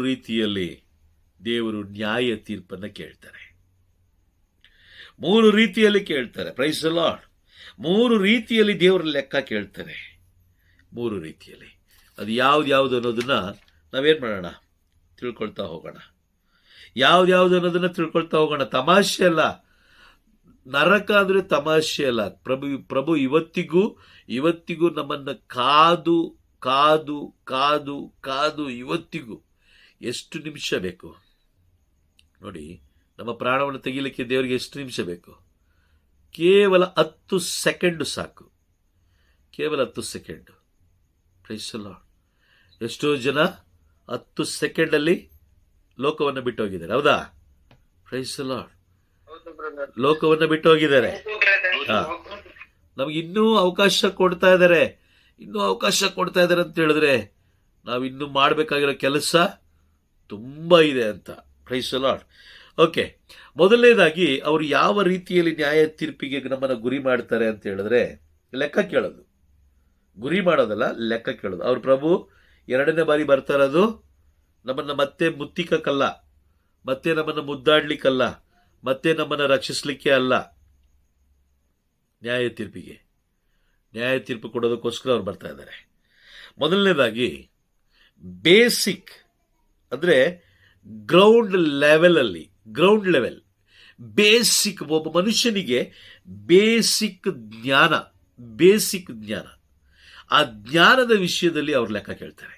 ರೀತಿಯಲ್ಲಿ ದೇವರು ನ್ಯಾಯ ತೀರ್ಪನ್ನು ಕೇಳ್ತಾರೆ. 3 ರೀತಿಯಲ್ಲಿ ಕೇಳ್ತಾರೆ. Price the lord. 3 ರೀತಿಯಲ್ಲಿ ದೇವರ ಲೆಕ್ಕ ಕೇಳ್ತಾರೆ. 3 ರೀತಿಯಲ್ಲಿ. ಅದು ಯಾವ್ದು ಅನ್ನೋದನ್ನ ನಾವೇನ್ ಮಾಡೋಣ, ತಿಳ್ಕೊಳ್ತಾ ಹೋಗೋಣ. ಯಾವ್ದು ಅನ್ನೋದನ್ನ ತಿಳ್ಕೊಳ್ತಾ ಹೋಗೋಣ. ತಮಾಷೆ ಅಲ್ಲ, ನರಕ ಅಂದ್ರೆ ತಮಾಷೆ ಅಲ್ಲ. ಪ್ರಭು ಇವತ್ತಿಗೂ ನಮ್ಮನ್ನ ಕಾದು ಕಾದು ಕಾದು ಕಾದು ಇವತ್ತಿಗೂ ಎಷ್ಟು ನಿಮಿಷ ಬೇಕು ನೋಡಿ. ನಮ್ಮ ಪ್ರಾಣವನ್ನು ತೆಗಿಲಿಕ್ಕೆ ದೇವರಿಗೆ ಎಷ್ಟು ನಿಮಿಷ ಬೇಕು? ಕೇವಲ 10 ಸೆಕೆಂಡ್ ಸಾಕು. ಕೇವಲ 10 ಸೆಕೆಂಡ್. Price the Lord. ಎಷ್ಟೋ ಜನ 10 ಸೆಕೆಂಡಲ್ಲಿ ಲೋಕವನ್ನು ಬಿಟ್ಟು ಹೋಗಿದ್ದಾರೆ. ಹೌದಾ? Praise the lord. ಹೌದು ಬ್ರದರ್. ಲೋಕವನ್ನು ಬಿಟ್ಟು ಹೋಗಿದ್ದಾರೆ. ಹಾ. ನಮ್ಗೆ ಇನ್ನೂ ಅವಕಾಶ ಕೊಡ್ತಾ ಇದ್ದಾರೆ ಅಂತ ಹೇಳಿದ್ರೆ ನಾವು ಇನ್ನೂ ಮಾಡಬೇಕಾಗಿರೋ ಕೆಲಸ ತುಂಬಾ ಇದೆ ಅಂತ. Praise the lord. ಓಕೆ, ಮೊದಲನೇದಾಗಿ ಅವರು ಯಾವ ರೀತಿಯಲ್ಲಿ ನ್ಯಾಯ ತೀರ್ಪಿಗೆ ನಮ್ಮನ್ನು ಗುರಿ ಮಾಡ್ತಾರೆ ಅಂತ ಹೇಳಿದ್ರೆ ಲೆಕ್ಕ ಕೇಳೋದು. ಗುರಿ ಮಾಡೋದಲ್ಲ, ಲೆಕ್ಕ ಕೇಳೋದು. ಅವ್ರ ಪ್ರಭು 2ನೇ ಬಾರಿ ಬರ್ತಾ ಇರೋದು ನಮ್ಮನ್ನ ಮತ್ತೆ ಮುತ್ತಿಕಕ್ಕಲ್ಲ, ಮತ್ತೆ ನಮ್ಮನ್ನು ಮುದ್ದಾಡ್ಲಿಕ್ಕಲ್ಲ, ಮತ್ತೆ ನಮ್ಮನ್ನು ರಕ್ಷಿಸ್ಲಿಕ್ಕೆ ಅಲ್ಲ. ನ್ಯಾಯ ತೀರ್ಪು ಕೊಡೋದಕ್ಕೋಸ್ಕರ ಅವ್ರು ಬರ್ತಾ ಇದ್ದಾರೆ. ಮೊದಲನೇದಾಗಿ ಬೇಸಿಕ್ ಅಂದ್ರೆ ಗ್ರೌಂಡ್ ಲೆವೆಲ್ ಬೇಸಿಕ್, ಒಬ್ಬ ಮನುಷ್ಯನಿಗೆ ಬೇಸಿಕ್ ಜ್ಞಾನ, ಆ ಜ್ಞಾನದ ವಿಷಯದಲ್ಲಿ ಅವ್ರು ಲೆಕ್ಕ ಕೇಳ್ತಾರೆ.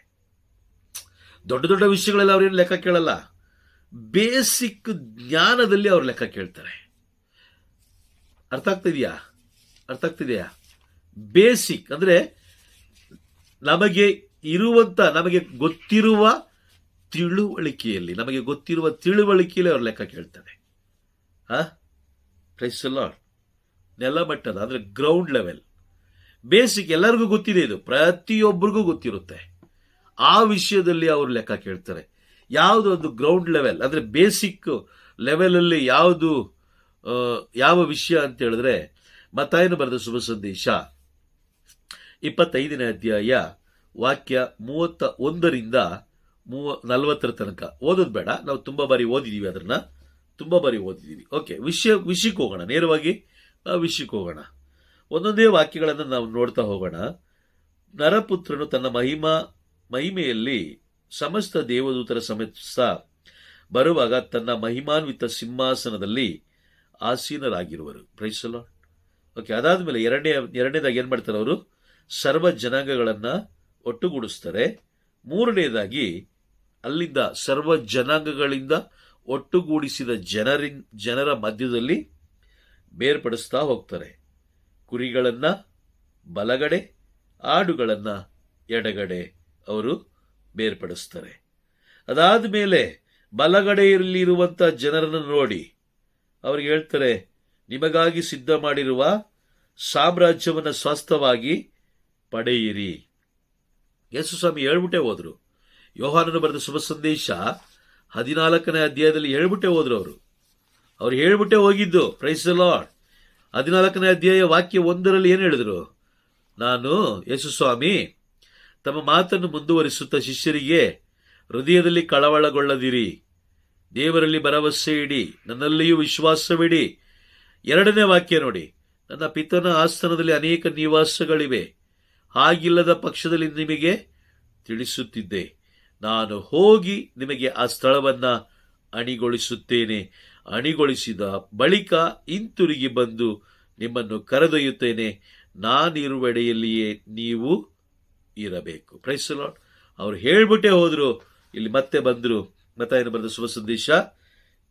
ದೊಡ್ಡ ವಿಷಯಗಳೆಲ್ಲ ಅವ್ರೇನು ಲೆಕ್ಕ ಕೇಳಲ್ಲ. ಬೇಸಿಕ್ ಜ್ಞಾನದಲ್ಲಿ ಅವ್ರು ಲೆಕ್ಕ ಕೇಳ್ತಾರೆ. ಅರ್ಥ ಆಗ್ತಿದೆಯಾ? ಬೇಸಿಕ್ ಅಂದ್ರೆ ನಮಗೆ ಗೊತ್ತಿರುವ ತಿಳುವಳಿಕೆಯಲ್ಲಿ ಅವ್ರು ಲೆಕ್ಕ ಕೇಳ್ತಾರೆ. Price the lord. ನೆಲಮಟ್ಟದ ಅಂದ್ರೆ ಗ್ರೌಂಡ್ ಲೆವೆಲ್. ಬೇಸಿಕ್ ಎಲ್ಲರಿಗೂ ಗೊತ್ತಿದೆ, ಇದು ಪ್ರತಿಯೊಬ್ಬರಿಗೂ ಗೊತ್ತಿರುತ್ತೆ. ಆ ವಿಷಯದಲ್ಲಿ ಅವರು ಲೆಕ್ಕ ಕೇಳ್ತಾರೆ. ಯಾವುದು ಒಂದು ಗ್ರೌಂಡ್ ಲೆವೆಲ್ ಅಂದ್ರೆ ಬೇಸಿಕ್ ಲೆವೆಲ್ ಅಲ್ಲಿ ಯಾವ ವಿಷಯ ಅಂತ ಹೇಳಿದ್ರೆ, ಮತ್ತಾಯನು ಬರೆದ ಶುಭ ಸಂದೇಶ 25ನೇ ಅಧ್ಯಾಯ ವಾಕ್ಯ 31ರಿಂದ 40 ತನಕ. ಓದೋದು ಬೇಡ, ನಾವು ತುಂಬಾ ಬಾರಿ ಓದಿದೀವಿ. ಓಕೆ, ವಿಷಯಕ್ಕೆ ಹೋಗೋಣ. ನೇರವಾಗಿ ವಿಷಯಕ್ಕೆ ಹೋಗೋಣ. ಒಂದೊಂದೇ ವಾಕ್ಯಗಳನ್ನು ನಾವು ನೋಡ್ತಾ ಹೋಗೋಣ. ನರಪುತ್ರನು ತನ್ನ ಮಹಿಮೆಯಲ್ಲಿ ಸಮಸ್ತ ದೇವದೂತರ ಸಮೇತ ಬರುವಾಗ ತನ್ನ ಮಹಿಮಾನ್ವಿತ ಸಿಂಹಾಸನದಲ್ಲಿ ಆಸೀನರಾಗಿರುವರು. Praise the lord. ಓಕೆ, ಅದಾದ್ಮೇಲೆ ಎರಡನೇದಾಗಿ ಏನ್ ಮಾಡ್ತಾರೆ ಅವರು? ಸರ್ವ ಜನಾಂಗಗಳನ್ನ ಒಟ್ಟುಗೂಡಿಸ್ತಾರೆ. 3ನೇದಾಗಿ ಅಲ್ಲಿಂದ ಸರ್ವ ಜನಾಂಗಗಳಿಂದ ಒಟ್ಟುಗೂಡಿಸಿದ ಜನರ ಮಧ್ಯದಲ್ಲಿ ಬೇರ್ಪಡಿಸ್ತಾ ಹೋಗ್ತಾರೆ. ಕುರಿಗಳನ್ನ ಬಲಗಡೆ, ಆಡುಗಳನ್ನ ಎಡಗಡೆ ಅವರು ಬೇರ್ಪಡಿಸ್ತಾರೆ. ಅದಾದ ಮೇಲೆ ಬಲಗಡೆಯಲ್ಲಿರುವಂತ ಜನರನ್ನು ನೋಡಿ ಅವ್ರಿಗೆ ಹೇಳ್ತಾರೆ, ನಿಮಗಾಗಿ ಸಿದ್ಧ ಮಾಡಿರುವ ಸಾಮ್ರಾಜ್ಯವನ್ನು ಸ್ವಾಸ್ಥವಾಗಿ ಪಡೆಯಿರಿ. ಯೇಸು ಸ್ವಾಮಿ ಹೇಳ್ಬಿಟ್ಟೆ ಹೋದ್ರು. ಯೋಹಾನನು ಬರೆದ ಶುಭ ಸಂದೇಶ 14ನೇ ಅಧ್ಯಾಯದಲ್ಲಿ ಹೇಳ್ಬಿಟ್ಟೆ ಹೋದ್ರು. ಅವ್ರು ಹೇಳ್ಬಿಟ್ಟೆ ಹೋಗಿದ್ದು. Price the lord. 14ನೇ ಅಧ್ಯಾಯ ವಾಕ್ಯ 1ರಲ್ಲಿ ಏನ್ ಹೇಳಿದ್ರು? ನಾನು ಯೇಸು ಸ್ವಾಮಿ ತಮ್ಮ ಮಾತನ್ನು ಮುಂದುವರಿಸುತ್ತಾ ಶಿಷ್ಯರಿಗೆ, ಹೃದಯದಲ್ಲಿ ಕಳವಳಗೊಳ್ಳದಿರಿ, ದೇವರಲ್ಲಿ ಭರವಸೆ ಇಡಿ, ನನ್ನಲ್ಲಿಯೂ ವಿಶ್ವಾಸವಿಡಿ. 2ನೇ ವಾಕ್ಯ ನೋಡಿ, ನನ್ನ ಪಿತನ ಆಸ್ಥಾನದಲ್ಲಿ ಅನೇಕ ನಿವಾಸಗಳಿವೆ, ಹಾಗಿಲ್ಲದ ಪಕ್ಷದಲ್ಲಿ ನಿಮಗೆ ತಿಳಿಸುತ್ತಿದ್ದೆ. ನಾನು ಹೋಗಿ ನಿಮಗೆ ಆ ಸ್ಥಳವನ್ನ ಅಣಿಗೊಳಿಸುತ್ತೇನೆ. ಅಣಿಗೊಳಿಸಿದ ಬಳಿಕ ಹಿಂತಿರುಗಿ ಬಂದು ನಿಮ್ಮನ್ನು ಕರೆದೊಯ್ಯುತ್ತೇನೆ. ನಾನಿರುವೆಡೆಯಲ್ಲಿಯೇ ನೀವು ಇರಬೇಕು. Praise the lord. ಅವ್ರು ಹೇಳ್ಬಿಟ್ಟೆ ಹೋದ್ರು. ಇಲ್ಲಿ ಮತ್ತೆ ಬಂದ್ರು. ಮತ್ತಾಯನು ಬರೆದ ಶುಭ ಸಂದೇಶ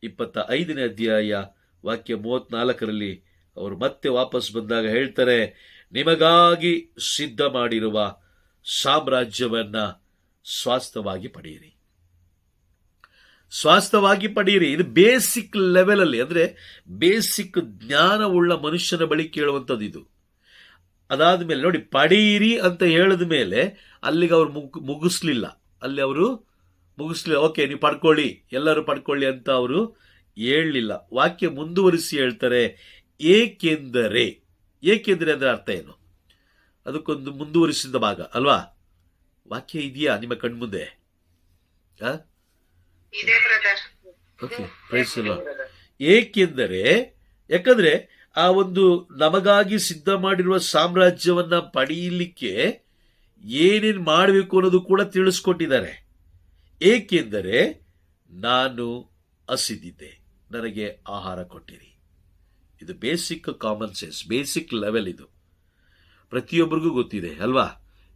25ನೇ ಅಧ್ಯಾಯ ವಾಕ್ಯ 34ರಲ್ಲಿ ಅವರು ಮತ್ತೆ ವಾಪಸ್ ಬಂದಾಗ ಹೇಳ್ತಾರೆ, ನಿಮಗಾಗಿ ಸಿದ್ಧ ಮಾಡಿರುವ ಸಾಮ್ರಾಜ್ಯವನ್ನ ಸ್ವಾಸ್ಥವಾಗಿ ಪಡೆಯಿರಿ. ಇದು ಬೇಸಿಕ್ ಲೆವೆಲ್ ಅಲ್ಲಿ, ಅಂದ್ರೆ ಬೇಸಿಕ್ ಜ್ಞಾನವುಳ್ಳ ಮನುಷ್ಯನ ಬಳಿ ಕೇಳುವಂಥದ್ದು ಇದು. ಅದಾದ್ಮೇಲೆ ನೋಡಿ, ಪಡೆಯಿರಿ ಅಂತ ಹೇಳಿದ ಮೇಲೆ ಅಲ್ಲಿಗೆ ಅವರು ಮುಗಿಸ್ಲಿಲ್ಲ. ಓಕೆ ನೀವು ಪಡ್ಕೊಳ್ಳಿ, ಎಲ್ಲರೂ ಪಡ್ಕೊಳ್ಳಿ ಅಂತ ಅವರು ಹೇಳಲಿಲ್ಲ. ವಾಕ್ಯ ಮುಂದುವರಿಸಿ ಹೇಳ್ತಾರೆ, ಏಕೆಂದರೆ ಅಂದ್ರೆ ಅರ್ಥ ಏನು? ಅದಕ್ಕೊಂದು ಮುಂದುವರಿಸಿದ ಭಾಗ ಅಲ್ವಾ? ವಾಕ್ಯ ಇದೆಯಾ ನಿಮ್ಮ ಕಣ್ಮುಂದೆ? ಇದೆ brother. Okay, praise the lord. ಯಾಕಂದ್ರೆ ಆ ಒಂದು ನಮಗಾಗಿ ಸಿದ್ಧ ಮಾಡಿರುವ ಸಾಮ್ರಾಜ್ಯವನ್ನ ಪಡೆಯಲಿಕ್ಕೆ ಏನೇನು ಮಾಡಬೇಕು ಅನ್ನೋದು ಕೂಡ ತಿಳಿಸ್ಕೊಟ್ಟಿದ್ದಾರೆ. ಏಕೆಂದರೆ ನಾನು ಹಸಿದಿದ್ದೆ, ನನಗೆ ಆಹಾರ ಕೊಟ್ಟಿರಿ. ಇದು basic common sense, basic level. ಇದು ಪ್ರತಿಯೊಬ್ಬರಿಗೂ ಗೊತ್ತಿದೆ ಅಲ್ವಾ?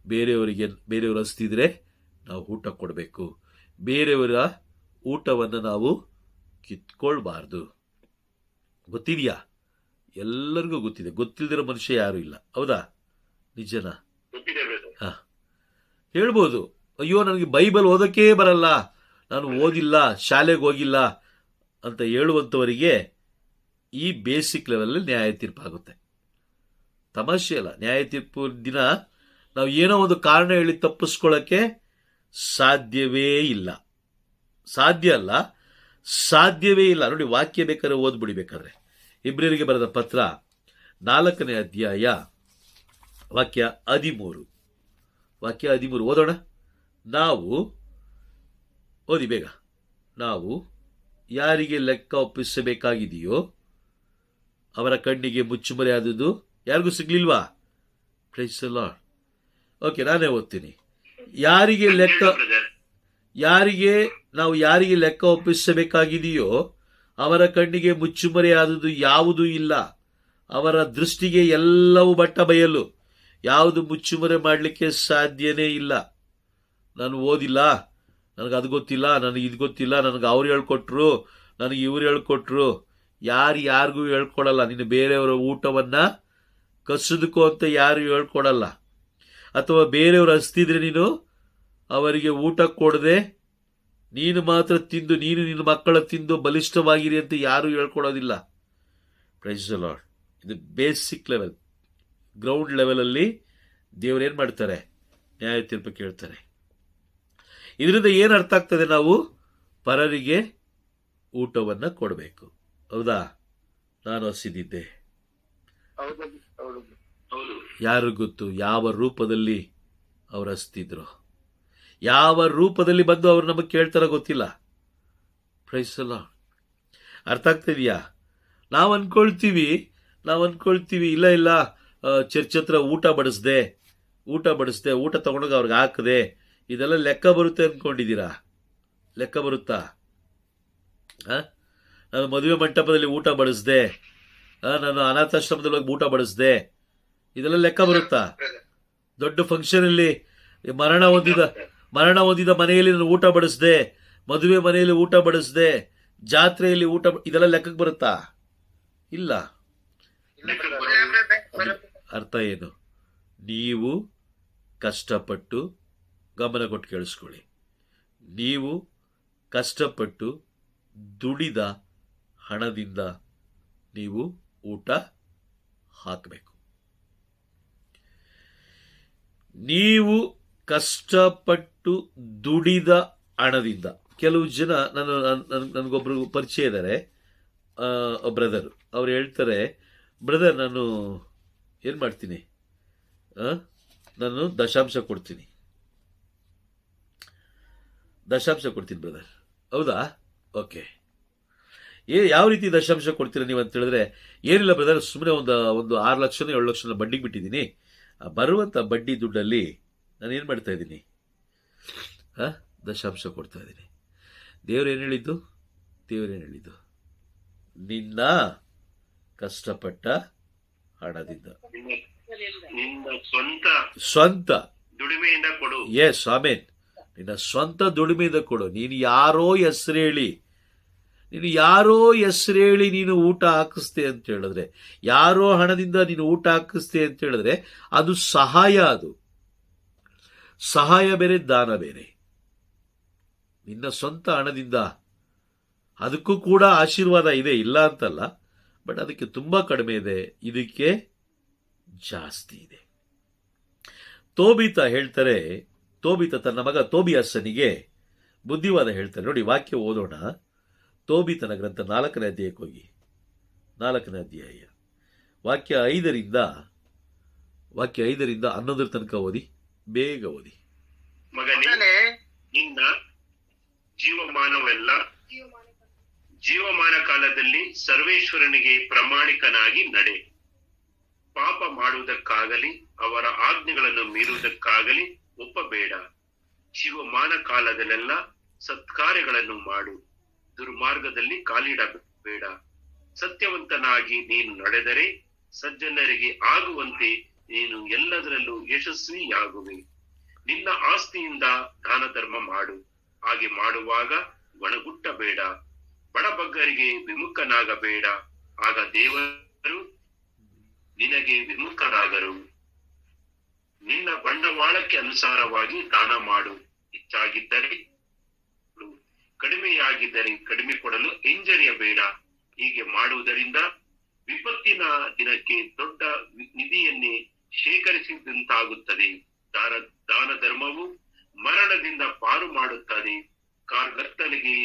ಬೇರೆಯವರು ಹಸ್ತಿದ್ರೆ ನಾವು ಊಟ ಕೊಡಬೇಕು, ಬೇರೆಯವರ ಊಟವನ್ನು ನಾವು ಕಿತ್ಕೊಳ್ಬಾರ್ದು. ಗೊತ್ತಿದೆಯಾ? ಎಲ್ಲರಿಗೂ ಗೊತ್ತಿದೆ. ಗೊತ್ತಿಲ್ದಿರೋ ಮನುಷ್ಯ ಯಾರು ಇಲ್ಲ, ಹೌದಾ? ನಿಜನಾ? ಹೇಳ್ಬೋದು, ಅಯ್ಯೋ ನನಗೆ ಬೈಬಲ್ ಓದೋಕ್ಕೇ ಬರಲ್ಲ, ನಾನು ಓದಿಲ್ಲ, ಶಾಲೆಗೆ ಹೋಗಿಲ್ಲ ಅಂತ ಹೇಳುವಂಥವರಿಗೆ ಈ ಬೇಸಿಕ್ ಲೆವೆಲಲ್ಲಿ ನ್ಯಾಯ ತೀರ್ಪಾಗುತ್ತೆ. ತಮಾಷೆ ಅಲ್ಲ. ನ್ಯಾಯ ತೀರ್ಪು ದಿನ ನಾವು ಏನೋ ಒಂದು ಕಾರಣ ಹೇಳಿ ತಪ್ಪಿಸ್ಕೊಳ್ಳೋಕ್ಕೆ ಸಾಧ್ಯವೇ ಇಲ್ಲ. ಸಾಧ್ಯವೇ ಇಲ್ಲ. ನೋಡಿ, ವಾಕ್ಯ ಬೇಕಾದ್ರೆ ಓದ್ಬಿಡಿಬೇಕಾದ್ರೆ ಇಬ್ರಿಯರಿಗೆ ಬರೆದ ಪತ್ರ 4ನೇ ಅಧ್ಯಾಯ ವಾಕ್ಯ 13 ಓದೋಣ. ಓದಿ ಬೇಗ. ನಾವು ಯಾರಿಗೆ ಲೆಕ್ಕ ಒಪ್ಪಿಸಬೇಕಾಗಿದೆಯೋ ಅವರ ಕಣ್ಣಿಗೆ ಮುಚ್ಚುಮರೆಯಾದುದು ಯಾರಿಗೂ ಸಿಗ್ಲಿಲ್ವಾ? Praise the lord. ಓಕೆ, ನಾನೇ ಓದ್ತೀನಿ. ಯಾರಿಗೆ ಲೆಕ್ಕ ಒಪ್ಪಿಸಬೇಕಾಗಿದೆಯೋ ಅವರ ಕಣ್ಣಿಗೆ ಮುಚ್ಚುಮರೆಯಾದುದು ಯಾವುದೂ ಇಲ್ಲ. ಅವರ ದೃಷ್ಟಿಗೆ ಎಲ್ಲವೂ ಬಟ್ಟ ಬಯಲು, ಯಾವುದು ಮುಚ್ಚುಮರೆ ಮಾಡಲಿಕ್ಕೆ ಸಾಧ್ಯನೇ ಇಲ್ಲ. ನಾನು ಓದಿಲ್ಲ, ನನಗೆ ಅದು ಗೊತ್ತಿಲ್ಲ, ನನಗೆ ಇದು ಗೊತ್ತಿಲ್ಲ, ನನಗೆ ಅವ್ರು ಹೇಳ್ಕೊಟ್ರು, ನನಗೆ ಇವ್ರು ಹೇಳ್ಕೊಟ್ರು. ಯಾರಿಗೂ ಹೇಳ್ಕೊಡಲ್ಲ. ನೀನು ಬೇರೆಯವರ ಊಟವನ್ನ ಕಸಿದುಕೋ ಅಂತ ಯಾರು ಹೇಳ್ಕೊಡಲ್ಲ. ಅಥವಾ ಬೇರೆಯವರು ಹಸ್ತಿದ್ರೆ ನೀನು ಅವರಿಗೆ ಊಟ ಕೊಡದೆ ನೀನು ಮಾತ್ರ ತಿಂದು, ನೀನು ನಿನ್ನ ಮಕ್ಕಳ ತಿಂದು ಬಲಿಷ್ಠವಾಗಿರಿ ಅಂತ ಯಾರು ಹೇಳ್ಕೊಡೋದಿಲ್ಲ. Praise the lord. ಇದು ಬೇಸಿಕ್ ಲೆವೆಲ್, ಗ್ರೌಂಡ್ ಲೆವೆಲಲ್ಲಿ ದೇವರು ಏನು ಮಾಡ್ತಾರೆ? ನ್ಯಾಯ ತೀರ್ಪು ಕೇಳ್ತಾರೆ. ಇದರಿಂದ ಏನು ಅರ್ಥ ಆಗ್ತದೆ? ನಾವು ಪರರಿಗೆ ಊಟವನ್ನು ಕೊಡಬೇಕು, ಹೌದಾ? ನಾನು ಹಸಿದಿದ್ದೆ. ಯಾರು ಗೊತ್ತು ಯಾವ ರೂಪದಲ್ಲಿ ಅವ್ರು ಹಸ್ತಿದ್ರು, ಯಾವ ರೂಪದಲ್ಲಿ ಬಂದು ಅವ್ರು ನಮಗೆ ಕೇಳ್ತಾರ ಗೊತ್ತಿಲ್ಲ. Praise the lord. ಅರ್ಥ ಆಗ್ತಿದೆಯಾ? ನಾವು ಅನ್ಕೊಳ್ತೀವಿ ಇಲ್ಲ ಚರ್ಚ್ ಹತ್ರ ಊಟ ಬಡಿಸ್ದೆ, ಊಟ ತಗೊಂಡೋಗಿ ಅವ್ರಿಗೆ ಹಾಕದೆ, ಇದೆಲ್ಲ ಲೆಕ್ಕ ಬರುತ್ತೆ ಅನ್ಕೊಂಡಿದ್ದೀರಾ? ಲೆಕ್ಕ ಬರುತ್ತಾ? ನಾನು ಮದುವೆ ಮಂಟಪದಲ್ಲಿ ಊಟ ಬಡಿಸ್ದೆ, ನಾನು ಅನಾಥಾಶ್ರಮದಲ್ಲಿ ಹೋಗಿ ಊಟ ಬಡಿಸ್ದೆ, ಇದೆಲ್ಲ ಲೆಕ್ಕ ಬರುತ್ತಾ? ದೊಡ್ಡ ಫಂಕ್ಷನ್ ಅಲ್ಲಿ ಮರಣ ಹೊಂದಿದ ಮನೆಯಲ್ಲಿ ನಾನು ಊಟ ಬಡಿಸ್ದೆ, ಮದುವೆ ಮನೆಯಲ್ಲಿ ಊಟ ಬಡಿಸ್ದೆ, ಜಾತ್ರೆಯಲ್ಲಿ ಊಟ, ಇದೆಲ್ಲ ಲೆಕ್ಕಕ್ಕೆ ಬರುತ್ತಾ? ಇಲ್ಲ. ಅರ್ಥ ಏನು? ನೀವು ಕಷ್ಟಪಟ್ಟು, ಗಮನ ಕೊಟ್ಟು ಕೇಳಿಸ್ಕೊಳ್ಳಿ, ನೀವು ಕಷ್ಟಪಟ್ಟು ದುಡಿದ ಹಣದಿಂದ ನೀವು ಊಟ ಹಾಕಬೇಕು. ನೀವು ಕಷ್ಟಪಟ್ಟು ದುಡಿದ ಹಣದಿಂದ. ಕೆಲವು ಜನ ನನಗೊಬ್ರು ಪರಿಚಯ ಇದ್ದಾರೆ, ಬ್ರದರ್. ಅವ್ರು ಹೇಳ್ತಾರೆ, ಬ್ರದರ್ ನಾನು ಏನು ಮಾಡ್ತೀನಿ, ನಾನು ದಶಾಂಶ ಕೊಡ್ತೀನಿ ಬ್ರದರ್. ಹೌದಾ? ಓಕೆ. ಯಾವ ರೀತಿ ದಶಾಂಶ ಕೊಡ್ತೀರಾ ನೀವು ಅಂತ ಹೇಳಿದ್ರೆ, ಏನಿಲ್ಲ ಬ್ರದರ್, ಸುಮ್ಮನೆ ಒಂದು 6 ಲಕ್ಷ 7 ಲಕ್ಷ ಬಡ್ಡಿಗೆ ಬಿಟ್ಟಿದ್ದೀನಿ, ಬರುವಂಥ ಬಡ್ಡಿ ದುಡ್ಡಲ್ಲಿ ನಾನು ಏನು ಮಾಡ್ತಾ ಇದ್ದೀನಿ? ದಶಾಂಶ ಕೊಡ್ತಾ ಇದ್ದೀನಿ. ದೇವ್ರೇನು ಹೇಳಿದ್ದು? ನಿನ್ನ ಕಷ್ಟಪಟ್ಟ ಹಣದಿಂದ, ಸ್ವಂತ ದುಡಿಮೆಯಿಂದ ಕೊಡು. ಎಸ್, ಆಮೇನ್. ನಿನ್ನ ಸ್ವಂತ ದುಡಿಮೆಯಿಂದ ಕೊಡು. ನೀನು ಯಾರೋ ಹೆಸರೇಳಿ ನೀನು ಊಟ ಹಾಕಿಸ್ತೆ ಅಂತ ಹೇಳಿದ್ರೆ, ಯಾರೋ ಹಣದಿಂದ ನೀನು ಊಟ ಹಾಕಿಸ್ತೆ ಅಂತ ಹೇಳಿದ್ರೆ ಅದು ಸಹಾಯ. ಅದು ಸಹಾಯ ಬೇರೆ, ದಾನ ಬೇರೆ. ನಿನ್ನ ಸ್ವಂತ ಹಣದಿಂದ ಅದಕ್ಕೂ ಕೂಡ ಆಶೀರ್ವಾದ ಇದೆ, ಇಲ್ಲ ಅಂತಲ್ಲ, ಬಟ್ ಅದಕ್ಕೆ ತುಂಬಾ ಕಡಿಮೆ ಇದೆ, ಇದಕ್ಕೆ ಜಾಸ್ತಿ ಇದೆ. ತೋಬಿತ ತನ್ನ ಮಗ ತೋಬಿಯಾಸನಿಗೆ ಬುದ್ಧಿವಾದ ಹೇಳ್ತಾರೆ. ನೋಡಿ, ವಾಕ್ಯ ಓದೋಣ. ತೋಬಿತನ ಗ್ರಂಥ 4ನೇ ಅಧ್ಯಾಯಕ್ಕೆ ಹೋಗಿ, 4ನೇ ಅಧ್ಯಾಯ ವಾಕ್ಯ 5ರಿಂದ ವಾಕ್ಯ 5ರಿಂದ 11 ತನಕ ಓದಿ, ಬೇಗ ಓದಿ. ಮಗನೇ, ನಿನ್ನ ಜೀವಮಾನ ಕಾಲದಲ್ಲಿ ಸರ್ವೇಶ್ವರನಿಗೆ ಪ್ರಾಮಾಣಿಕನಾಗಿ ನಡೆ. ಪಾಪ ಮಾಡುವುದಕ್ಕಾಗಲಿ ಅವರ ಆಜ್ಞೆಗಳನ್ನು ಮೀರುವುದಕ್ಕಾಗಲಿ ಒಪ್ಪಬೇಡ. ಜೀವಮಾನ ಕಾಲದಲ್ಲೆಲ್ಲ ಸತ್ಕಾರ್ಯಗಳನ್ನು ಮಾಡು. ದುರ್ಮಾರ್ಗದಲ್ಲಿ ಕಾಲಿಡಬೇಡ. ಸತ್ಯವಂತನಾಗಿ ನೀನು ನಡೆದರೆ ಸಜ್ಜನರಿಗೆ ಆಗುವಂತೆ ನೀನು ಎಲ್ಲದರಲ್ಲೂ ಯಶಸ್ವಿಯಾಗುವೆ. ನಿನ್ನ ಆಸ್ತಿಯಿಂದ ದಾನ ಧರ್ಮ ಮಾಡು. ಹಾಗೆ ಮಾಡುವಾಗ ಒಣಗುಟ್ಟಬೇಡ. ಬಡಬಗ್ಗರಿಗೆ ವಿಮುಖನಾಗಬೇಡ. ಆಗ ದೇವರು ನಿನಗೆ ವಿಮುಖರಾಗರು. ನಿನ್ನ ಬಂಡವಾಳಕ್ಕೆ ಅನುಸಾರವಾಗಿ ದಾನ ಮಾಡು. ಹೆಚ್ಚಾಗಿದ್ದರೆ ಕಡಿಮೆಯಾಗಿದ್ದರೆ ಕಡಿಮೆ ಕೊಡಲು ಹಿಂಜರಿಯಬೇಡ. ಹೀಗೆ ಮಾಡುವುದರಿಂದ ವಿಪತ್ತಿನ ದಿನಕ್ಕೆ ದೊಡ್ಡ ನಿಧಿಯನ್ನೇ ಶೇಖರಿಸಿದಂತಾಗುತ್ತದೆ. ದಾನ ಧರ್ಮವು ಮರಣದಿಂದ ಪಾರು ಮಾಡುತ್ತದೆ. ಕಾರ್ಗತ್ತಲಿಗೆ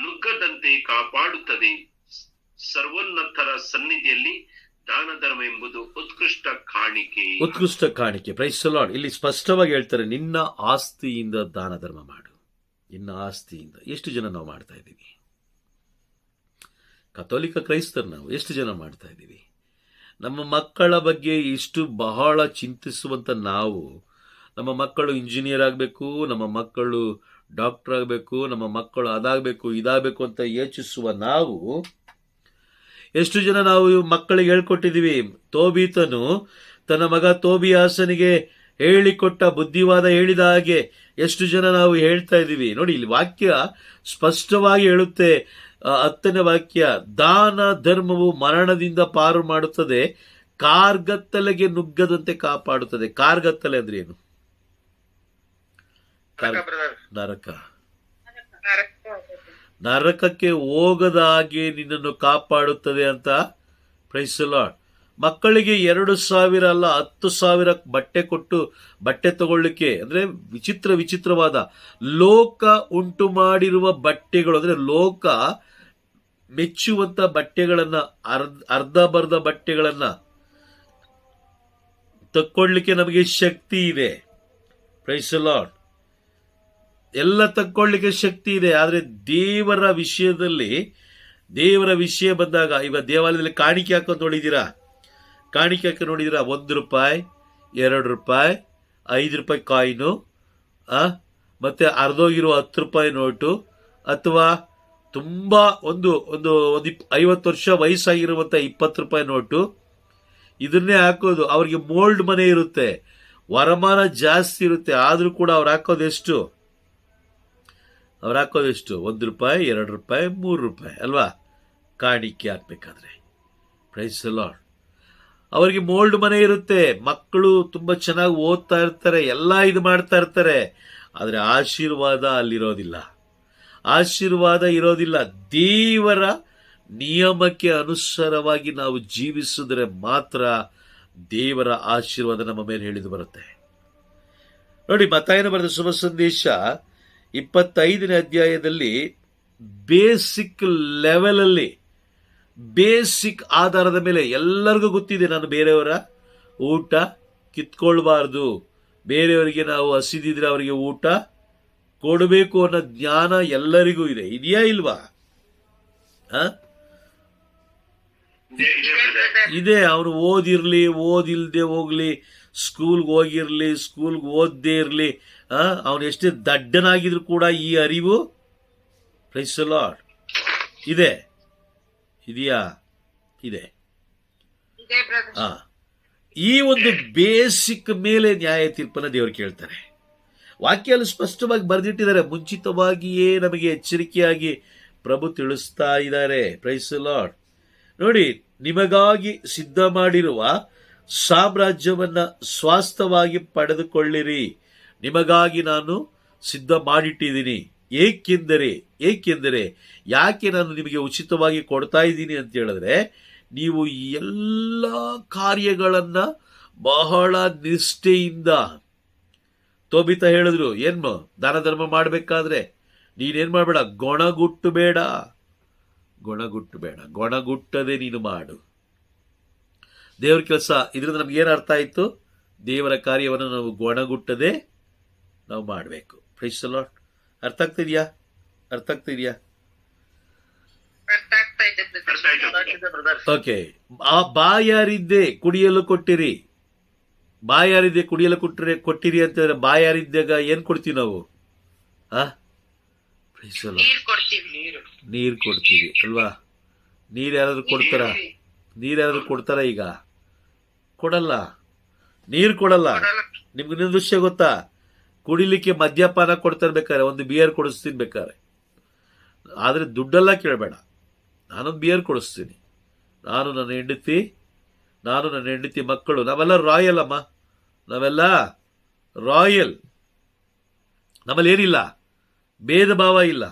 ನುಗ್ಗದಂತೆ ಕಾಪಾಡುತ್ತದೆ. ಸರ್ವೋನ್ನತರ ಸನ್ನಿಧಿಯಲ್ಲಿ ದಾನ ಧರ್ಮ ಎಂಬುದು ಉತ್ಕೃಷ್ಟ ಕಾಣಿಕೆ. Praise the lord. ಇಲ್ಲಿ ಸ್ಪಷ್ಟವಾಗಿ ಹೇಳ್ತಾರೆ, ನಿನ್ನ ಆಸ್ತಿಯಿಂದ ದಾನ ಧರ್ಮ ಮಾಡು. ನಿನ್ನ ಆಸ್ತಿಯಿಂದ. ಎಷ್ಟು ಜನ ನಾವು ಮಾಡ್ತಾ ಇದ್ದೀವಿ? ಕಥೋಲಿಕ ಕ್ರೈಸ್ತರು ನಾವು ಎಷ್ಟು ಜನ ಮಾಡ್ತಾ ಇದ್ದೀವಿ? ನಮ್ಮ ಮಕ್ಕಳ ಬಗ್ಗೆ ಇಷ್ಟು ಬಹಳ ಚಿಂತಿಸುವಂತ ನಾವು, ನಮ್ಮ ಮಕ್ಕಳು ಇಂಜಿನಿಯರ್ ಆಗಬೇಕು, ನಮ್ಮ ಮಕ್ಕಳು ಡಾಕ್ಟರ್ ಆಗಬೇಕು, ನಮ್ಮ ಮಕ್ಕಳು ಅದಾಗಬೇಕು ಇದಾಗಬೇಕು ಅಂತ ಯೋಚಿಸುವ ನಾವು ಎಷ್ಟು ಜನ ನಾವು ಮಕ್ಕಳಿಗೆ ಹೇಳ್ಕೊಟ್ಟಿದ್ದೀವಿ? ತೋಬೀತನು ತನ್ನ ಮಗ ತೋಬಿಯಾಸನಿಗೆ ಹೇಳಿಕೊಟ್ಟ ಬುದ್ಧಿವಾದ ಹೇಳಿದ ಹಾಗೆ ಎಷ್ಟು ಜನ ನಾವು ಹೇಳ್ತಾ ಇದ್ದೀವಿ? ನೋಡಿ, ಇಲ್ಲಿ ವಾಕ್ಯ ಸ್ಪಷ್ಟವಾಗಿ ಹೇಳುತ್ತೆ. 10ನೇ ವಾಕ್ಯ, ದಾನ ಧರ್ಮವು ಮರಣದಿಂದ ಪಾರು ಮಾಡುತ್ತದೆ, ಕಾರ್ಗತ್ತಲೆಗೆ ನುಗ್ಗದಂತೆ ಕಾಪಾಡುತ್ತದೆ. ಕಾರ್ಗತ್ತಲೆ ಅಂದ್ರೆ ಏನು? ನರಕ. ನರಕಕ್ಕೆ ಹೋಗದ ಹಾಗೆ ನಿನ್ನನ್ನು ಕಾಪಾಡುತ್ತದೆ ಅಂತ. Praise the lord. ಮಕ್ಕಳಿಗೆ 2,000 ಅಲ್ಲ 10,000 ಬಟ್ಟೆ ಕೊಟ್ಟು ಬಟ್ಟೆ ತಗೊಳ್ಳಿಕ್ಕೆ, ಅಂದ್ರೆ ವಿಚಿತ್ರವಾದ ಲೋಕ ಉಂಟು ಮಾಡಿರುವ ಬಟ್ಟೆಗಳು, ಅಂದ್ರೆ ಲೋಕ ಮೆಚ್ಚುವಂತ ಬಟ್ಟೆಗಳನ್ನ, ಅರ್ಧ ಬಟ್ಟೆಗಳನ್ನ ತಕ್ಕೊಳ್ಳಿಕ್ಕೆ ನಮಗೆ ಶಕ್ತಿ ಇದೆ. Praise the lord. ಎಲ್ಲ ತಕ್ಕೊಳ್ಳಿಕ್ಕೆ ಶಕ್ತಿ ಇದೆ. ಆದ್ರೆ ದೇವರ ವಿಷಯ ಬಂದಾಗ, ಇವಾಗ ದೇವಾಲಯದಲ್ಲಿ ಕಾಣಿಕೆ ಹಾಕೋದು ನೋಡಿದ್ದೀರಾ? ಕಾಣಿಕೆ ಹಾಕಿ ನೋಡಿದಿರಾ? 1 ರೂಪಾಯಿ, 2 ರೂಪಾಯಿ, 5 ರೂಪಾಯಿ ಕಾಯಿನು, ಮತ್ತೆ ಅರ್ಧೋಗಿರುವ 10 ರೂಪಾಯಿ ನೋಟು, ಅಥವಾ ತುಂಬಾ ಒಂದು 50 ವರ್ಷ ವಯಸ್ಸಾಗಿರುವಂತ 20 ರೂಪಾಯಿ ನೋಟು, ಇದನ್ನೇ ಹಾಕೋದು. ಅವ್ರಿಗೆ ಮೋಲ್ಡ್ ಮನೆ ಇರುತ್ತೆ, ವರಮಾನ ಜಾಸ್ತಿ ಇರುತ್ತೆ, ಆದ್ರೂ ಕೂಡ ಅವ್ರು ಹಾಕೋದೆಷ್ಟು? 1 ರೂಪಾಯಿ, 2 ರೂಪಾಯಿ, 3 ರೂಪಾಯಿ ಅಲ್ವಾ ಕಾಣಿಕೆ ಹಾಕ್ಬೇಕಾದ್ರೆ. Praise the lord. ಅವರಿಗೆ ಮೋಲ್ಡ್ ಮನೆ ಇರುತ್ತೆ, ಮಕ್ಕಳು ತುಂಬಾ ಚೆನ್ನಾಗಿ ಓದ್ತಾ ಇರ್ತಾರೆ, ಎಲ್ಲ ಇದು ಮಾಡ್ತಾ ಇರ್ತಾರೆ, ಆದ್ರೆ ಆಶೀರ್ವಾದ ಇರೋದಿಲ್ಲ. ದೇವರ ನಿಯಮಕ್ಕೆ ಅನುಸಾರವಾಗಿ ನಾವು ಜೀವಿಸಿದ್ರೆ ಮಾತ್ರ ದೇವರ ಆಶೀರ್ವಾದ ನಮ್ಮ ಮೇಲೆ ಹೇಳಿದು ಬರುತ್ತೆ. ನೋಡಿ, ಮತ್ತಾಯನ ಬರೆದ ಶುಭ ಸಂದೇಶ 25ನೇ ಅಧ್ಯಾಯದಲ್ಲಿ ಬೇಸಿಕ್ ಲೆವೆಲ್ ಅಲ್ಲಿ, ಬೇಸಿಕ್ ಆಧಾರದ ಮೇಲೆ ಎಲ್ಲರಿಗೂ ಗೊತ್ತಿದೆ, ನಾನು ಬೇರೆಯವರ ಊಟ ಕಿತ್ಕೊಳ್ಬಾರ್ದು, ಬೇರೆಯವರಿಗೆ ನಾವು ಹಸಿದಿದ್ರೆ ಅವರಿಗೆ ಊಟ ಕೊಡಬೇಕು ಅನ್ನೋ ಜ್ಞಾನ ಎಲ್ಲರಿಗೂ ಇದೆ. ಇದೆಯಾ ಇಲ್ವಾ? ಇದೆ. ಅವನು ಓದಿಲ್ದೆ ಹೋಗ್ಲಿ, ಸ್ಕೂಲ್ಗೆ ಹೋಗಿರ್ಲಿ, ಸ್ಕೂಲ್ಗೆ ಓದದೇ ಇರ್ಲಿ, ಅವನು ಎಷ್ಟೇ ದಡ್ಡನಾಗಿದ್ರು ಕೂಡ ಈ ಅರಿವು, ಪ್ರೈಸ್ ದಿ ಲಾರ್ಡ್, ಇದೆಯಾ? ಇದೆ. ಈ ಒಂದು ಬೇಸಿಕ್ ಮೇಲೆ ನ್ಯಾಯ ತೀರ್ಪನ್ನ ದೇವರು ಕೇಳ್ತಾರೆ. ವಾಕ್ಯಲ್ಲಿ ಸ್ಪಷ್ಟವಾಗಿ ಬರೆದಿಟ್ಟಿದ್ದಾರೆ. ಮುಂಚಿತವಾಗಿಯೇ ನಮಗೆ ಎಚ್ಚರಿಕೆಯಾಗಿ ಪ್ರಭು ತಿಳಿಸ್ತಾ ಇದ್ದಾರೆ. Praise the lord. ನೋಡಿ, ನಿಮಗಾಗಿ ಸಿದ್ಧ ಮಾಡಿರುವ ಸಾಮ್ರಾಜ್ಯವನ್ನ ಸ್ವಾಸ್ಥವಾಗಿ ಪಡೆದುಕೊಳ್ಳಿರಿ. ನಿಮಗಾಗಿ ನಾನು ಸಿದ್ಧ ಮಾಡಿಟ್ಟಿದ್ದೀನಿ. ಏಕೆಂದರೆ ಯಾಕೆ ನಾನು ನಿಮಗೆ ಉಚಿತವಾಗಿ ಕೊಡ್ತಾ ಇದ್ದೀನಿ ಅಂತ ಹೇಳಿದ್ರೆ, ನೀವು ಎಲ್ಲ ಕಾರ್ಯಗಳನ್ನ ಬಹಳ ನಿಷ್ಠೆಯಿಂದ, ತೋಬಿತ ಹೇಳಿದ್ರು, ಏನು ದಾನ ಧರ್ಮ ಮಾಡಬೇಕಾದ್ರೆ ನೀನೇನ್ ಮಾಡಬೇಡ, ಗೊಣಗುಟ್ಟಬೇಡ, ಗೊಣಗುಟ್ಟದೆ ನೀನು ಮಾಡು. ದೇವರ ಕೆಲಸ. ಇದರಿಂದ ನಮ್ಗೇನು ಅರ್ಥ ಆಯಿತು? ದೇವರ ಕಾರ್ಯವನ್ನು ನಾವು ಗೊಣಗುಟ್ಟದೆ ನಾವು ಮಾಡಬೇಕು. Praise the lord. ಅರ್ಥ ಆಗ್ತಿದ್ಯಾ? ಅರ್ಥ ಆಗ್ತಾ ಇದೆ ಬ್ರದರ್. ಓಕೆ. ಆ ಬಾಯಾರಿದ್ದೆ ಕುಡಿಯಲು ಕೊಟ್ಟಿರಿ. ಬಾಯಾರಿದ್ದೆ ಕುಡಿಯಲು ಕೊಟ್ಟಿರಿ ಅಂತಂದ್ರೆ ಬಾಯಾರಿದ್ದಾಗ ಏನು ಕೊಡ್ತೀವಿ ನಾವು? Praise the Lord. ನೀರ್ ಕೊಡ್ತೀವಿ. ನೀರು ಕೊಡ್ತೀವಿ ಅಲ್ವಾ? ನೀರು ಯಾರಾದ್ರೂ ಕೊಡ್ತಾರ? ನೀರು ಯಾರಾದ್ರೂ ಕೊಡ್ತಾರ? ಈಗ ಕೊಡಲ್ಲ. ನೀರು ಕೊಡಲ್ಲ. ನಿಮ್ಗೆ ಇನ್ನೊಂದು ವಿಷಯ ಗೊತ್ತಾ? ಕುಡಿಲಿಕ್ಕೆ ಮದ್ಯಪಾನ ಕೊಡ್ತಾ ಇರ್ಬೇಕಾರೆ ಒಂದು ಬಿಯರ್ ಕೊಡಿಸ್ತೀನಿ ಬೇಕಾರೆ, ಆದರೆ ದುಡ್ಡೆಲ್ಲ ಕೇಳಬೇಡ. ನಾನೊಂದು ಬಿಯರ್ ಕೊಡಿಸ್ತೀನಿ. ನಾನು ನನ್ನ ಹೆಂಡತಿ ಮಕ್ಕಳು, ನಾವೆಲ್ಲ ರಾಯಲ್ ಅಮ್ಮ. ನಾವೆಲ್ಲ ರಾಯಲ್. ನಮ್ಮಲ್ಲಿ ಏನಿಲ್ಲ, ಭೇದ ಭಾವ ಇಲ್ಲ.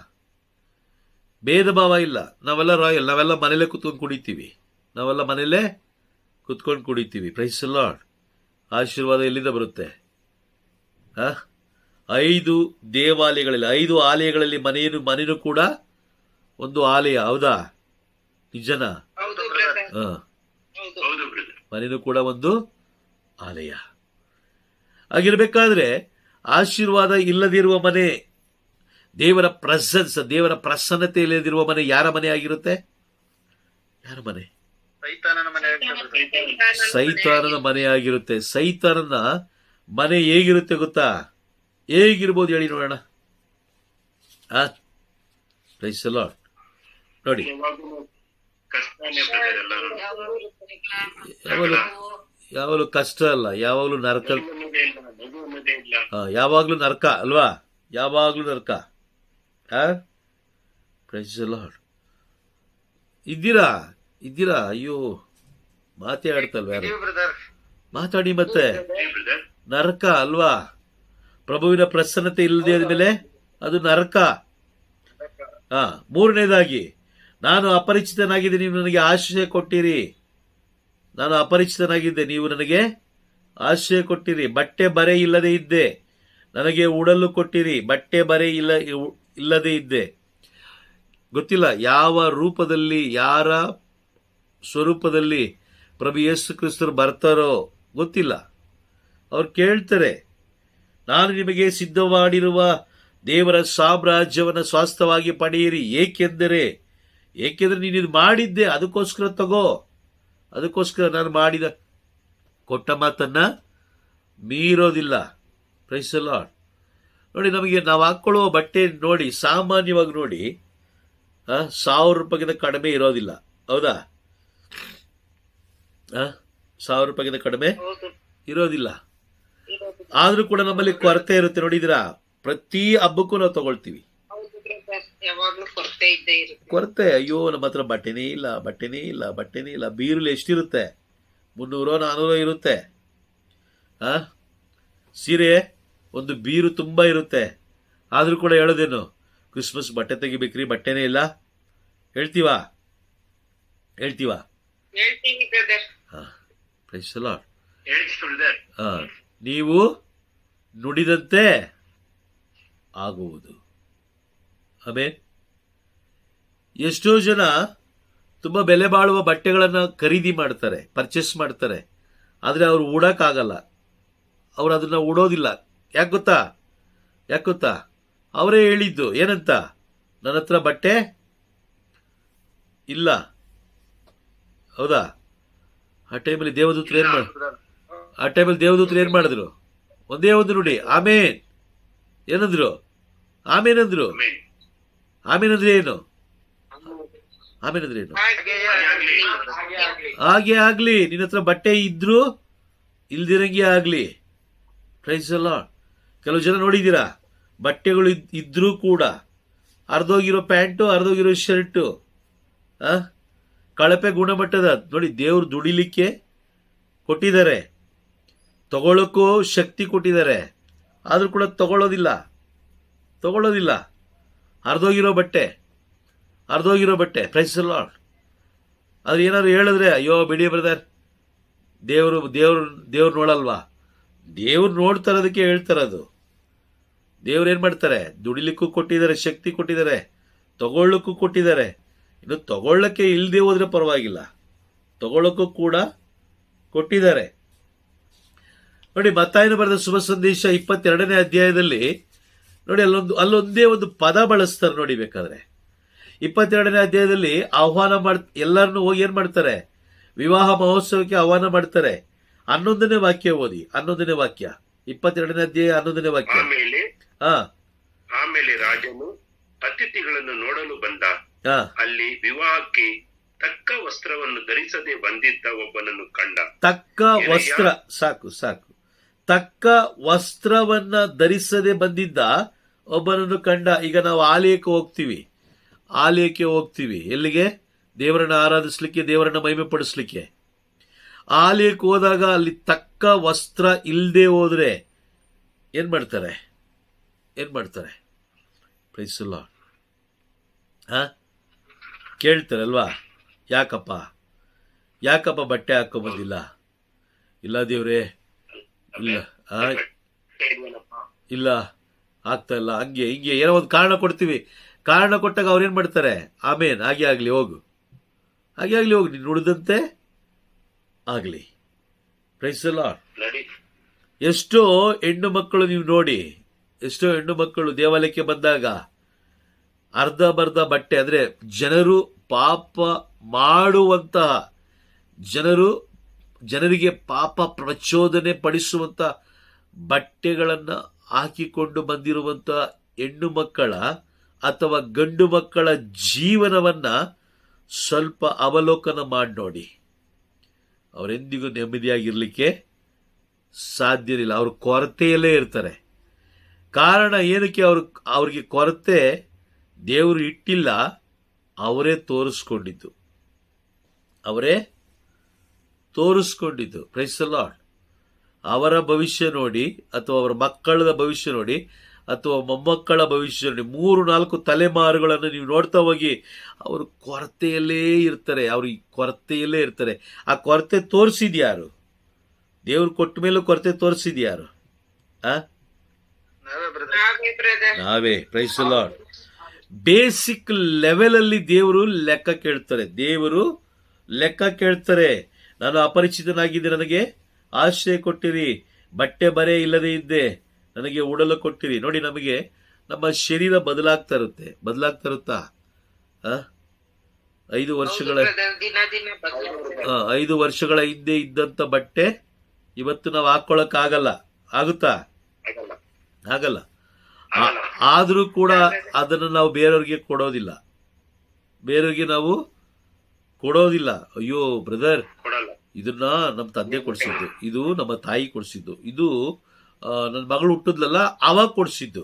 ನಾವೆಲ್ಲ ರಾಯಲ್. ನಾವೆಲ್ಲ ಮನೇಲೆ ಕುತ್ಕೊಂಡು ಕುಡಿತೀವಿ. Praise the lord. ಆಶೀರ್ವಾದ ಎಲ್ಲಿಂದ ಬರುತ್ತೆ? 5 ದೇವಾಲಯಗಳಲ್ಲಿ, 5 ಆಲಯಗಳಲ್ಲಿ ಮನೆಯೂ ಕೂಡ ಒಂದು ಆಲಯ. ಹೌದಾ? ನಿಜನಾ? ಹೌದು ಬ್ರದರ್. ಹೌದು ಬ್ರದರ್. ಮನೆಯೂ ಕೂಡ ಒಂದು ಆಲಯ ಆಗಿರ್ಬೇಕಾದ್ರೆ ಆಶೀರ್ವಾದ ಇಲ್ಲದಿರುವ ಮನೆ, ದೇವರ ಪ್ರಸನ್ನತೆ ಇಲ್ಲದಿರುವ ಮನೆ ಯಾರ ಮನೆ ಆಗಿರುತ್ತೆ? ಯಾರ ಮನೆ? ಸೈತಾನನ ಮನೆ ಆಗಿರುತ್ತೆ. ಸೈತಾನನ ಮನೆ ಹೇಗಿರುತ್ತೆ ಗೊತ್ತಾ? ಹೇಗಿರ್ಬೋದು ಹೇಳಿ ನೋಡೋಣ. Praise the lord. ನೋಡಿ, ಕಷ್ಟನೇ ಬ್ರದರ್. ಎಲ್ಲರೂ ಯಾವಾಗಲೂ ಕಷ್ಟ ಅಲ್ಲ, ಯಾವಾಗಲೂ ನರಕ. ಇಲ್ಲ. ಯಾವಾಗಲೂ ನರಕ ಅಲ್ವಾ? ಯಾವಾಗಲೂ ನರಕ. Price the lord. ಇದ್ದೀರಾ? ಅಯ್ಯೋ, ಮಾತೇ ಆಡ್ತಲ್ವ ಯಾರು? ಮಾತಾಡಿ. ಮತ್ತೆ ನರಕ ಅಲ್ವಾ? ಪ್ರಭುವಿನ ಪ್ರಸನ್ನತೆ ಇಲ್ಲದೆ ಮೇಲೆ ಅದು ನರಕ. ಮೂರನೇದಾಗಿ, ನಾನು ಅಪರಿಚಿತನಾಗಿದ್ದೆ, ನೀವು ನನಗೆ ಆಶ್ರಯ ಕೊಟ್ಟಿರಿ. ನಾನು ಅಪರಿಚಿತನಾಗಿದ್ದೆ, ನೀವು ನನಗೆ ಆಶ್ರಯ ಕೊಟ್ಟಿರಿ. ಬಟ್ಟೆ ಬರೆ ಇಲ್ಲದೆ ಇದ್ದೆ, ನನಗೆ ಉಡಲು ಕೊಟ್ಟಿರಿ. ಬಟ್ಟೆ ಬರೆ ಇಲ್ಲದೆ ಇದ್ದೆ. ಗೊತ್ತಿಲ್ಲ ಯಾವ ರೂಪದಲ್ಲಿ, ಯಾರ ಸ್ವರೂಪದಲ್ಲಿ ಪ್ರಭು ಯೇಸು ಕ್ರಿಸ್ತರು ಬರ್ತಾರೋ ಗೊತ್ತಿಲ್ಲ. ಅವ್ರು ಕೇಳ್ತಾರೆ, ನಾನು ನಿಮಗೆ ಸಿದ್ಧವಾಗಿರುವ ದೇವರ ಸಾಮ್ರಾಜ್ಯವನ್ನು ಸ್ವಾಸ್ಥ್ಯವಾಗಿ ಪಡೆಯಿರಿ. ಏಕೆಂದರೆ ನೀನು ಇದು ಮಾಡಿದ್ದೆ, ಅದಕ್ಕೋಸ್ಕರ ತಗೋ. ಅದಕ್ಕೋಸ್ಕರ ನಾನು ಕೊಟ್ಟ ಮಾತನ್ನ ಮೀರೋದಿಲ್ಲ. Price the lord. ನೋಡಿ, ನಮಗೆ ನಾವು ಹಾಕೊಳ್ಳುವ ಬಟ್ಟೆ ನೋಡಿ, ಸಾಮಾನ್ಯವಾಗಿ ನೋಡಿ, 1000 ರೂಪಾಯಿಗಿಂತ ಕಡಿಮೆ ಇರೋದಿಲ್ಲ. ಹೌದಾ? 1000 ರೂಪಾಯಿಗಿಂತ ಕಡಿಮೆ ಇರೋದಿಲ್ಲ. ಆದ್ರೂ ಕೂಡ ನಮ್ಮಲ್ಲಿ ಕೊರತೆ ಇರುತ್ತೆ. ನೋಡಿದಿರಾ? ಪ್ರತಿ ಹಬ್ಬಕ್ಕೂ ನಾವು ತಗೊಳ್ತೀವಿ. ಕೊರತೆ. ಅಯ್ಯೋ, ನಮ್ಮ ಹತ್ರ ಬಟ್ಟೆನೇ ಇಲ್ಲ. ಬೀರುಲಿ ಎಷ್ಟಿರುತ್ತೆ? 300-400 ಇರುತ್ತೆ. ಸೀರೆ ಒಂದು ಬೀರು ತುಂಬಾ ಇರುತ್ತೆ. ಆದ್ರೂ ಕೂಡ ಹೇಳೋದೇನು? ಕ್ರಿಸ್ಮಸ್ ಬಟ್ಟೆ ತೆಗಿಬೇಕ್ರಿ, ಬಟ್ಟೆನೇ ಇಲ್ಲ. ಹೇಳ್ತೀವಾ? Praise the lord. ನೀವು ನುಡಿದಂತೆ ಆಗುವುದು. ಆಮೇನ್. ಎಷ್ಟೋ ಜನ ತುಂಬಾ ಬೆಲೆ ಬಾಳುವ ಬಟ್ಟೆಗಳನ್ನು ಖರೀದಿ ಮಾಡ್ತಾರೆ, ಪರ್ಚೇಸ್ ಮಾಡ್ತಾರೆ. ಆದರೆ ಅವರು ಉಡಕ್ಕಾಗಲ್ಲ. ಅವ್ರು ಅದನ್ನ ಉಡೋದಿಲ್ಲ. ಯಾಕೆ ಗೊತ್ತಾ? ಅವರೇ ಹೇಳಿದ್ದು ಏನಂತ? ನನ್ನ ಹತ್ರ ಬಟ್ಟೆ ಇಲ್ಲ. ಹೌದಾ? ಆ ಟೈಮಲ್ಲಿ ದೇವದೂತರು ಏನ್ ಮಾಡಿದ್ರು? ಒಂದೇ ಒಂದು ನುಡಿ, ಆಮೇನ್ ಏನಂದ್ರು? ಆಮೇನ್ ಅಂದ್ರು ಏನು? ಹಾಗೆ ಆಗ್ಲಿ. ನಿನ್ನ ಹತ್ರ ಬಟ್ಟೆ ಇದ್ರು ಇಲ್ದಿರಂಗೆ ಆಗ್ಲಿ. Praise the Lord. ಕೆಲವು ಜನ ನೋಡಿದ್ದೀರಾ, ಬಟ್ಟೆಗಳು ಇದ್ರೂ ಕೂಡ ಅರ್ಧೋಗಿರೋ ಪ್ಯಾಂಟು, ಅರ್ಧೋಗಿರೋ ಶರ್ಟು, ಕಳಪೆ ಗುಣಮಟ್ಟದ. ನೋಡಿ, ದೇವ್ರು ದುಡಿಲಿಕ್ಕೆ ಕೊಟ್ಟಿದ್ದಾರೆ, ತಗೊಳ್ಳೋಕ್ಕೂ ಶಕ್ತಿ ಕೊಟ್ಟಿದ್ದಾರೆ. ಆದ್ರೂ ಕೂಡ ತಗೊಳ್ಳೋದಿಲ್ಲ. ಅರ್ಧೋಗಿರೋ ಬಟ್ಟೆ. Praise the Lord. ಆದ್ರೆ ಏನಾದ್ರು ಹೇಳಿದ್ರೆ, ಅಯ್ಯೋ ಬಿಡಿ ಬ್ರದರ್, ದೇವ್ರು ನೋಡಲ್ವಾ? ದೇವ್ರು ನೋಡ್ತಾರದಕ್ಕೆ ಹೇಳ್ತಾರದು. ದೇವ್ರು ಏನ್ ಮಾಡ್ತಾರೆ? ದುಡಿಲಿಕ್ಕೂ ಕೊಟ್ಟಿದ್ದಾರೆ, ಶಕ್ತಿ ಕೊಟ್ಟಿದ್ದಾರೆ, ತಗೊಳ್ಳಕ್ಕೂ ಕೊಟ್ಟಿದ್ದಾರೆ. ಇನ್ನು ತಗೊಳ್ಳಕ್ಕೆ ಇಲ್ಲದೆ ಹೋದ್ರೆ ಪರವಾಗಿಲ್ಲ, ತಗೊಳ್ಳಕ್ಕೂ ಕೂಡ ಕೊಟ್ಟಿದ್ದಾರೆ. ನೋಡಿ, ಮತ್ತಾಯನ ಬರೆದ ಶುಭ ಸಂದೇಶ 22ನೇ ಅಧ್ಯಾಯದಲ್ಲಿ ನೋಡಿ, ಅಲ್ಲೊಂದೇ ಒಂದು ಪದ ಬಳಸ್ತಾರೆ ನೋಡಿ. ಬೇಕಾದ್ರೆ 22ನೇ ಅಧ್ಯಾಯದಲ್ಲಿ ಆಹ್ವಾನ ಎಲ್ಲರನ್ನು ಹೋಗಿ ಏನ್ ಮಾಡ್ತಾರೆ? ವಿವಾಹ ಮಹೋತ್ಸವಕ್ಕೆ ಆಹ್ವಾನ ಮಾಡ್ತಾರೆ. 11ನೇ ವಾಕ್ಯ ಓದಿ. 11ನೇ ವಾಕ್ಯ, 22ನೇ ಅಧ್ಯಾಯ 11ನೇ ವಾಕ್ಯ. ಆಮೇಲೆ ರಾಜನು ಅತಿಥಿಗಳನ್ನು ನೋಡಲು ಬಂದ. ಅಲ್ಲಿ ವಿವಾಹಕ್ಕೆ ತಕ್ಕ ವಸ್ತ್ರವನ್ನು ಧರಿಸದೆ ಬಂದಿದ್ದ ಒಬ್ಬನನ್ನು ಕಂಡ. ತಕ್ಕ ವಸ್ತ್ರ, ಸಾಕು ಸಾಕು. ತಕ್ಕ ವಸ್ತ್ರವನ್ನ ಧರಿಸದೆ ಬಂದಿದ್ದ ಒಬ್ಬನನ್ನು ಕಂಡ. ಈಗ ನಾವು ಆಲಯಕ್ಕೆ ಹೋಗ್ತೀವಿ. ಎಲ್ಲಿಗೆ? ದೇವರನ್ನ ಆರಾಧಿಸ್ಲಿಕ್ಕೆ, ದೇವರನ್ನ ಮಹಿಮೆ ಪಡಿಸ್ಲಿಕ್ಕೆ. ಆಲಯಕ್ಕೆ ಹೋದಾಗ ಅಲ್ಲಿ ತಕ್ಕ ವಸ್ತ್ರ ಇಲ್ಲದೆ ಹೋದ್ರೆ ಏನ್ ಮಾಡ್ತಾರೆ? Price the lord. ಕೇಳ್ತಾರಲ್ವಾ, ಯಾಕಪ್ಪ ಬಟ್ಟೆ ಹಾಕೊಂಬಂದಿಲ್ಲ? ಇಲ್ಲ ದೇವ್ರೆ, ಇಲ್ಲ ಆಗ್ತಾ ಇಲ್ಲ, ಹಂಗೆ ಹಿಂಗೆ ಏನೋ ಒಂದು ಕಾರಣ ಕೊಡ್ತೀವಿ. ಕಾರಣ ಕೊಟ್ಟಾಗ ಅವ್ರೇನ್ ಮಾಡ್ತಾರೆ? ಆಮೇನ್, ಹಾಗೆ ಆಗ್ಲಿ ಹೋಗು, ನೀನು ನುಡಿದಂತೆ ಆಗ್ಲಿ. Praise the Lord. ಎಷ್ಟೋ ಹೆಣ್ಣು ಮಕ್ಕಳು ನೀವು ನೋಡಿ, ಎಷ್ಟೋ ಹೆಣ್ಣು ಮಕ್ಕಳು ದೇವಾಲಯಕ್ಕೆ ಬಂದಾಗ ಅರ್ಧಬರ್ಧ ಬಟ್ಟೆ, ಅಂದ್ರೆ ಜನರು ಪಾಪ ಮಾಡುವಂತಹ, ಜನರಿಗೆ ಪಾಪ ಪ್ರಚೋದನೆ ಪಡಿಸುವಂತ ಬಟ್ಟೆಗಳನ್ನ ಹಾಕಿಕೊಂಡು ಬಂದಿರುವಂತ ಹೆಣ್ಣು ಮಕ್ಕಳ ಅಥವಾ ಗಂಡು ಮಕ್ಕಳ ಜೀವನವನ್ನ ಸ್ವಲ್ಪ ಅವಲೋಕನ ಮಾಡಿ ನೋಡಿ. ಅವರೆಂದಿಗೂ ನೆಮ್ಮದಿಯಾಗಿರ್ಲಿಕ್ಕೆ ಸಾಧ್ಯವಿಲ್ಲ. ಅವ್ರ ಕೊರತೆಯಲ್ಲೇ ಇರ್ತಾರೆ. ಕಾರಣ ಏನಕ್ಕೆ? ಅವ್ರಿಗೆ ಕೊರತೆ ದೇವರು ಇಟ್ಟಿಲ್ಲ, ಅವರೇ ತೋರಿಸ್ಕೊಂಡಿದ್ದು. Price the lord. ಅವರ ಭವಿಷ್ಯ ನೋಡಿ, ಅಥವಾ ಅವರ ಮಕ್ಕಳ ಭವಿಷ್ಯ ನೋಡಿ, ಅಥವಾ ಮೊಮ್ಮಕ್ಕಳ ಭವಿಷ್ಯ ನೋಡಿ, 3-4 ತಲೆಮಾರುಗಳನ್ನು ನೀವು ನೋಡ್ತಾ ಹೋಗಿ, ಅವರು ಕೊರತೆಯಲ್ಲೇ ಇರ್ತಾರೆ. ಆ ಕೊರತೆ ತೋರಿಸಿದ್ಯಾರು? ದೇವ್ರು ಕೊಟ್ಟ ಮೇಲೂ ಕೊರತೆ ತೋರಿಸಿದ್ಯಾರು? ನಾವೇ. Praise the Lord. Basic level ಅಲ್ಲಿ ದೇವರು ಲೆಕ್ಕ ಕೇಳ್ತಾರೆ. ನಾನು ಅಪರಿಚಿತನಾಗಿದ್ದೆ, ನನಗೆ ಆಶ್ರಯ ಕೊಟ್ಟಿರಿ. ಬಟ್ಟೆ ಬರೆ ಇಲ್ಲದೆ ಇದ್ದೆ, ನನಗೆ ಉಡಲು ಕೊಟ್ಟಿರಿ. ನೋಡಿ, ನಮಗೆ ನಮ್ಮ ಶರೀರ ಬದಲಾಗ್ತಾ ಇರುತ್ತಾ? 5 ವರ್ಷಗಳ ಹಿಂದೆ ಇದ್ದಂತ ಬಟ್ಟೆ ಇವತ್ತು ನಾವು ಹಾಕೊಳಕ್ ಆಗುತ್ತಾ? ಆಗಲ್ಲ. ಆದ್ರೂ ಕೂಡ ಅದನ್ನು ನಾವು ಬೇರೆಯವ್ರಿಗೆ ಕೊಡೋದಿಲ್ಲ. ಅಯ್ಯೋ ಬ್ರದರ್, ಇದನ್ನ ನಮ್ಮ ತಂದೆ ಕೊಡಿಸಿದ್ದು, ಇದು ನಮ್ಮ ತಾಯಿ ಕೊಡಿಸಿದ್ದು, ಇದು ನನ್ನ ಮಗಳು ಹುಟ್ಟಿದ್ಲಲ್ಲ ಅವಾಗ ಕೊಡಿಸಿದ್ದು.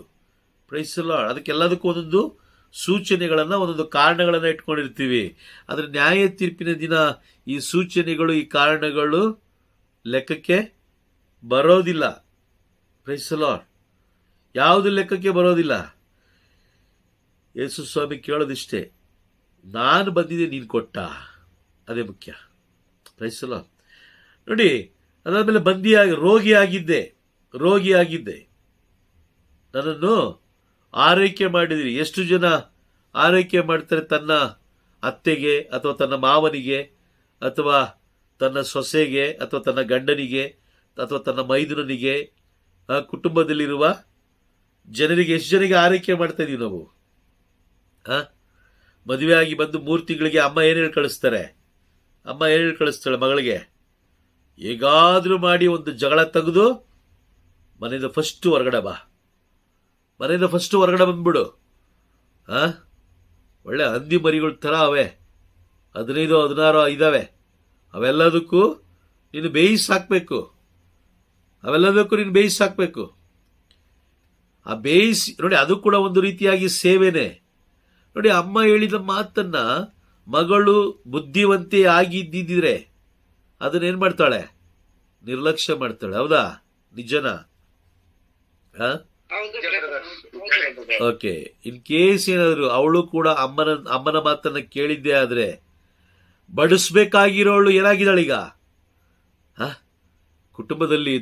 Praise the lord. ಅದಕ್ಕೆಲ್ಲದಕ್ಕೂ ಒಂದೊಂದು ಸೂಚನೆಗಳನ್ನ, ಒಂದೊಂದು ಕಾರಣಗಳನ್ನ ಇಟ್ಕೊಂಡಿರ್ತೀವಿ. ಆದ್ರೆ ನ್ಯಾಯ ತೀರ್ಪಿನ ದಿನ ಈ ಸೂಚನೆಗಳು, ಈ ಕಾರಣಗಳು ಲೆಕ್ಕಕ್ಕೆ ಬರೋದಿಲ್ಲ. Praise the Lord. ಯಾವುದು ಲೆಕ್ಕಕ್ಕೆ ಬರೋದಿಲ್ಲ. ಯೇಸು ಸ್ವಾಮಿ ಕೇಳೋದಿಷ್ಟೇ, ನಾನು ಬಂದಿದ್ದೆ, ನೀನು ಕೊಟ್ಟ, ಅದೇ ಮುಖ್ಯ. Praise the lord. ನೋಡಿ, ಅದಾದ್ಮೇಲೆ ರೋಗಿಯಾಗಿದ್ದೆ, ನನ್ನನ್ನು ಆರೈಕೆ ಮಾಡಿದಿರಿ. ಎಷ್ಟು ಜನ ಆರೈಕೆ ಮಾಡ್ತಾರೆ ತನ್ನ ಅತ್ತೆಗೆ, ಅಥವಾ ತನ್ನ ಮಾವನಿಗೆ, ಅಥವಾ ತನ್ನ ಸೊಸೆಗೆ, ಅಥವಾ ತನ್ನ ಗಂಡನಿಗೆ, ಅಥವಾ ತನ್ನ ಮೈದುನನಿಗೆ, ಕುಟುಂಬದಲ್ಲಿರುವ ಜನರಿಗೆ ಎಷ್ಟು ಜನರಿಗೆ ಆರೈಕೆ ಮಾಡ್ತಾ ಇದೀವಿ ನಾವು? ಮದುವೆ ಆಗಿ ಬಂದು 3 ತಿಂಗಳಿಗೆ ಅಮ್ಮ ಏನ್ ಹೇಳಿ ಕಳಿಸ್ತಾಳೆ ಮಗಳಿಗೆ? ಹೇಗಾದ್ರೂ ಮಾಡಿ ಒಂದು ಜಗಳ ತೆಗೆದು ಮನೆಯಿಂದ ಫಸ್ಟ್ ಹೊರಗಡೆ ಬಂದ್ಬಿಡು. ಒಳ್ಳೆ ಹಂದಿ ಮರಿಗಳ ತರ ಅವೆ, 15-16 ಇದಾವೆ. ಅವೆಲ್ಲದಕ್ಕೂ ನೀನು ಬೇಯಿಸಿ ಹಾಕ್ಬೇಕು. ಆ ಬೇಯಿಸಿ ನೋಡಿ, ಅದು ಕೂಡ ಒಂದು ರೀತಿಯಾಗಿ ಸೇವೆನೆ. ನೋಡಿ, ಅಮ್ಮ ಹೇಳಿದ ಮಾತನ್ನ ಮಗಳು ಬುದ್ಧಿವಂತೆ ಆಗಿದ್ದಿದ್ರೆ ಅದನ್ನೇನ್ ಮಾಡ್ತಾಳೆ? ನಿರ್ಲಕ್ಷ್ಯ ಮಾಡ್ತಾಳೆ. ಹೌದಾ? ನಿಜನಾ? ಓಕೆ. ಇನ್ ಕೇಸ್ ಏನಾದ್ರು ಅವಳು ಕೂಡ ಅಮ್ಮನ ಮಾತನ್ನ ಕೇಳಿದ್ದೆ ಆದ್ರೆ, ಬಡಿಸ್ಬೇಕಾಗಿರೋಳು ಏನಾಗಿದ್ದಾಳೀಗ?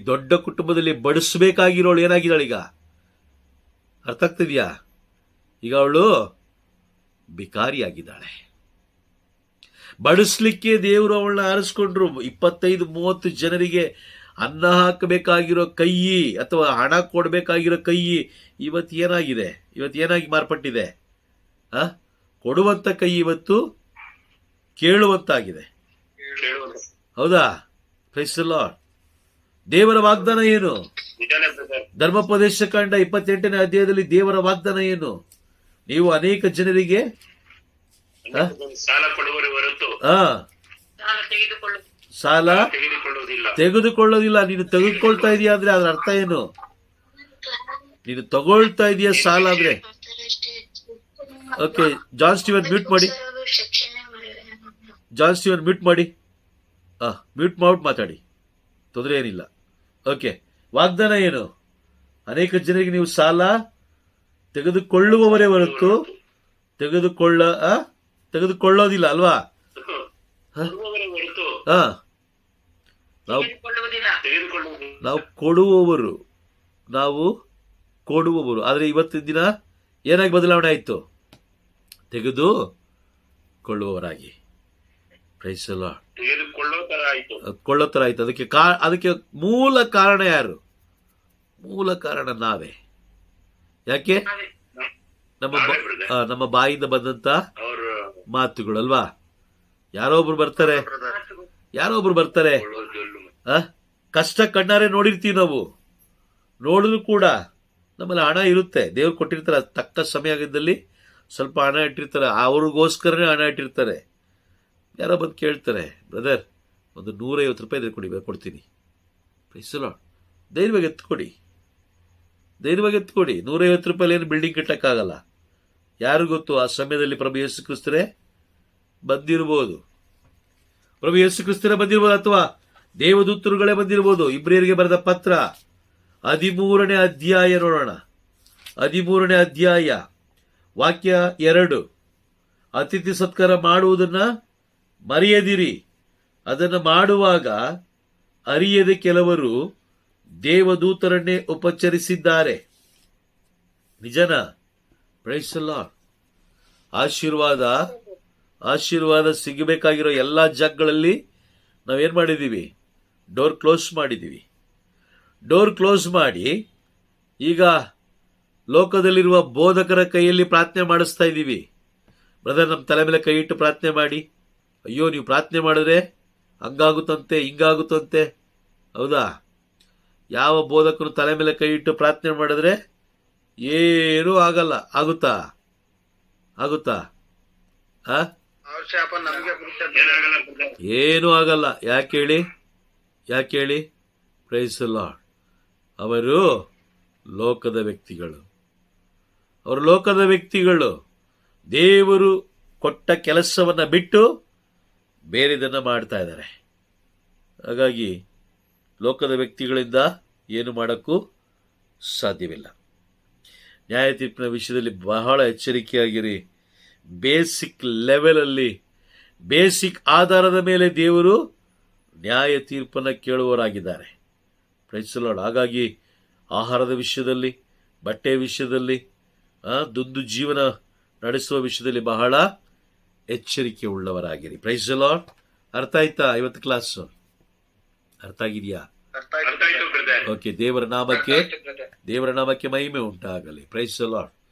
ದೊಡ್ಡ ಕುಟುಂಬದಲ್ಲಿ ಬಡಿಸ್ಬೇಕಾಗಿರೋಳು ಏನಾಗಿದ್ದಾಳೀಗ? ಅರ್ಥ ಆಗ್ತಿದ್ಯಾ? ಈಗ ಅವಳು ಬಿಕಾರಿಯಾಗಿದ್ದಾಳೆ. ಬಡಿಸ್ಲಿಕ್ಕೆ ದೇವರು ಅವಳನ್ನ ಆರಿಸ್ಕೊಂಡ್ರು. 25-30 ಜನರಿಗೆ ಅನ್ನ ಹಾಕಬೇಕಾಗಿರೋ ಕೈ ಅಥವಾ ಹಣ ಕೊಡಬೇಕಾಗಿರೋ ಕೈ ಇವತ್ತು ಏನಾಗಿ ಮಾರ್ಪಟ್ಟಿದೆ? ಕೊಡುವಂತ ಕೈ ಇವತ್ತು ಕೇಳುವಂತಾಗಿದೆ. ಹೌದಾ? Praise the lord. ದೇವರ ವಾಗ್ದಾನ ಏನು? ನಿಜಾನೇ ಬ್ರದರ್. ಧರ್ಮೋಪದೇಶ ಕಾಂಡ 28ನೇ ಅಧ್ಯಾಯದಲ್ಲಿ ದೇವರ ವಾಗ್ದಾನ ಏನು? ನೀವು ಅನೇಕ ಜನರಿಗೆ ಸಾಲ ಕೊಡುವವರ ಹೊರತು ಸಾಲ ತೆಗೆದುಕೊಳ್ಳು ಸಾಲ ತೆಗೆದುಕೊಳ್ಳೋದಿಲ್ಲ. ನೀನು ತೆಗೆದುಕೊಳ್ತಾ ಇದೀಯ ಅಂದ್ರೆ ಅದ್ರ ಅರ್ಥ ಏನು? ನೀನು ತಗೊಳ್ತಾ ಇದೀಯ ಸಾಲ ಅಂದ್ರೆ. ಓಕೆ, ಜಾನ್ ಸ್ಟೀವನ್ ಮ್ಯೂಟ್ ಮಾಡಿ. ಮ್ಯೂಟ್ ಮಾಡ್ಬಿಟ್ಟು ಮಾತಾಡಿ, ತೊಂದರೆ ಏನಿಲ್ಲ. ಓಕೆ, ವಾಗ್ದಾನ ಏನು? ಅನೇಕ ಜನರಿಗೆ ನೀವು ಸಾಲ ತೆಗೆದುಕೊಳ್ಳುವವರೇ ಹೊರತು ತೆಗೆದುಕೊಳ್ಳೋದಿಲ್ಲ ಅಲ್ವಾ? ನಾವು ಕೊಡುವವರು. ಆದ್ರೆ ಇವತ್ತಿನ ದಿನ ಏನಾಗಿ ಬದಲಾವಣೆ ಆಯ್ತು? ತೆಗೆದುಕೊಳ್ಳುವವರಾಗಿ. Praise the lord. ಕೊಳ್ಳೋ ತರ ಆಯ್ತು. ಅದಕ್ಕೆ ಮೂಲ ಕಾರಣ ಯಾರು? ಮೂಲ ಕಾರಣ ನಾವೇ. ಯಾಕೆ? ನಮ್ಮ ಬಾಯಿಂದ ಬಂದಂತ ಮಾತುಗಳು ಅಲ್ವಾ? ಯಾರೋ ಒಬ್ರು ಬರ್ತಾರೆ. ಕಷ್ಟ ಕಣ್ಣಾರೆ ನೋಡಿರ್ತೀವಿ ನಾವು. ನೋಡಿದ್ರು ಕೂಡ ನಮ್ಮಲ್ಲಿ ಹಣ ಇರುತ್ತೆ, ದೇವ್ರು ಕೊಟ್ಟಿರ್ತಾರೆ. ತಕ್ಕ ಸಮಯದಲ್ಲಿ ಸ್ವಲ್ಪ ಹಣ ಇಟ್ಟಿರ್ತಾರೆ, ಅವ್ರಿಗೋಸ್ಕರನೇ ಹಣ ಇಟ್ಟಿರ್ತಾರೆ. ಯಾರೋ ಬಂದು ಕೇಳ್ತಾರೆ, ಬ್ರದರ್ ಒಂದು 150 ರೂಪಾಯಿ ಇದ್ರೆ ಕೊಡ್ತೀನಿ. Praise the Lord. ಧೈರ್ಯವಾಗಿ ಎತ್ಕೊಡಿ. 150 ರೂಪಾಯಿ ಏನು ಬಿಲ್ಡಿಂಗ್ ಕಟ್ಟಕ್ಕಾಗಲ್ಲ. ಯಾರು ಗೊತ್ತು? ಆ ಸಮಯದಲ್ಲಿ ಪ್ರಭು ಯೇಸು ಕ್ರಿಸ್ತರೇ ಬಂದಿರ್ಬೋದು, ಅಥವಾ ದೇವದೂತರುಗಳೇ ಬಂದಿರ್ಬೋದು. ಇಬ್ರಿಯರಿಗೆ ಬರೆದ ಪತ್ರ 13ನೇ ಅಧ್ಯಾಯ ನೋಡೋಣ. 13ನೇ ಅಧ್ಯಾಯ ವಾಕ್ಯ 2. ಅತಿಥಿ ಸತ್ಕಾರ ಮಾಡುವುದನ್ನ ಮರೆಯದಿರಿ. ಅದನ್ನು ಮಾಡುವಾಗ ಅರಿಯದೆ ಕೆಲವರು ದೇವದೂತರನ್ನೇ ಉಪಚರಿಸಿದ್ದಾರೆ. ನಿಜನ? Praise the lord. ಆಶೀರ್ವಾದ ಸಿಗಬೇಕಾಗಿರೋ ಎಲ್ಲಾ ಜಾಗಗಳಲ್ಲಿ ನಾವೇನ್ ಮಾಡಿದೀವಿ? ಡೋರ್ ಕ್ಲೋಸ್ ಮಾಡಿ ಈಗ ಲೋಕದಲ್ಲಿರುವ ಬೋಧಕರ ಕೈಯಲ್ಲಿ ಪ್ರಾರ್ಥನೆ ಮಾಡಿಸ್ತಾ ಇದ್ದೀವಿ. ಬ್ರದರ್, ನಮ್ಮ ತಲೆ ಮೇಲೆ ಕೈ ಇಟ್ಟು ಪ್ರಾರ್ಥನೆ ಮಾಡಿ. ಅಯ್ಯೋ, ನೀವು ಪ್ರಾರ್ಥನೆ ಮಾಡಿದ್ರೆ ಹಂಗಾಗುತ್ತಂತೆ ಹಿಂಗಾಗುತ್ತಂತೆ. ಹೌದಾ? ಯಾವ ಬೋಧಕರು ತಲೆ ಮೇಲೆ ಕೈ ಇಟ್ಟು ಪ್ರಾರ್ಥನೆ ಮಾಡಿದ್ರೆ ಏನೂ ಆಗಲ್ಲ. ಆಗುತ್ತಾ? ಏನೂ ಆಗಲ್ಲ. ಯಾಕೆ ಹೇಳಿ? Praise the Lord. ಅವರು ಲೋಕದ ವ್ಯಕ್ತಿಗಳು. ದೇವರು ಕೊಟ್ಟ ಕೆಲಸವನ್ನ ಬಿಟ್ಟು ಬೇರೆದನ್ನ ಮಾಡ್ತಾ ಇದ್ದಾರೆ. ಹಾಗಾಗಿ ಲೋಕದ ವ್ಯಕ್ತಿಗಳಿಂದ ಏನು ಮಾಡೋಕ್ಕೂ ಸಾಧ್ಯವಿಲ್ಲ. ನ್ಯಾಯ ತೀರ್ಪಿನ ವಿಷಯದಲ್ಲಿ ಬಹಳ ಎಚ್ಚರಿಕೆಯಾಗಿರಿ. ಬೇಸಿಕ್ ಲೆವೆಲಲ್ಲಿ, ಬೇಸಿಕ್ ಆಧಾರದ ಮೇಲೆ ದೇವರು ನ್ಯಾಯ ತೀರ್ಪನ್ನು ಕೇಳುವವರಾಗಿದ್ದಾರೆ. Price the lord. ಹಾಗಾಗಿ ಆಹಾರದ ವಿಷಯದಲ್ಲಿ, ಬಟ್ಟೆ ವಿಷಯದಲ್ಲಿ, ದುಂದು ಜೀವನ ನಡೆಸುವ ವಿಷಯದಲ್ಲಿ ಬಹಳ ಎಚ್ಚರಿಕೆ ಉಳ್ಳವರಾಗಿರಿ. Price the lord. ಅರ್ಥ ಆಯ್ತಾ? ಇವತ್ತು ಕ್ಲಾಸ್ ಅರ್ಥ ಆಗಿದೆಯಾ? ಓಕೆ, ದೇವರ ನಾಮಕ್ಕೆ ಮಹಿಮೆ ಉಂಟಾಗಲಿ. Price the lord.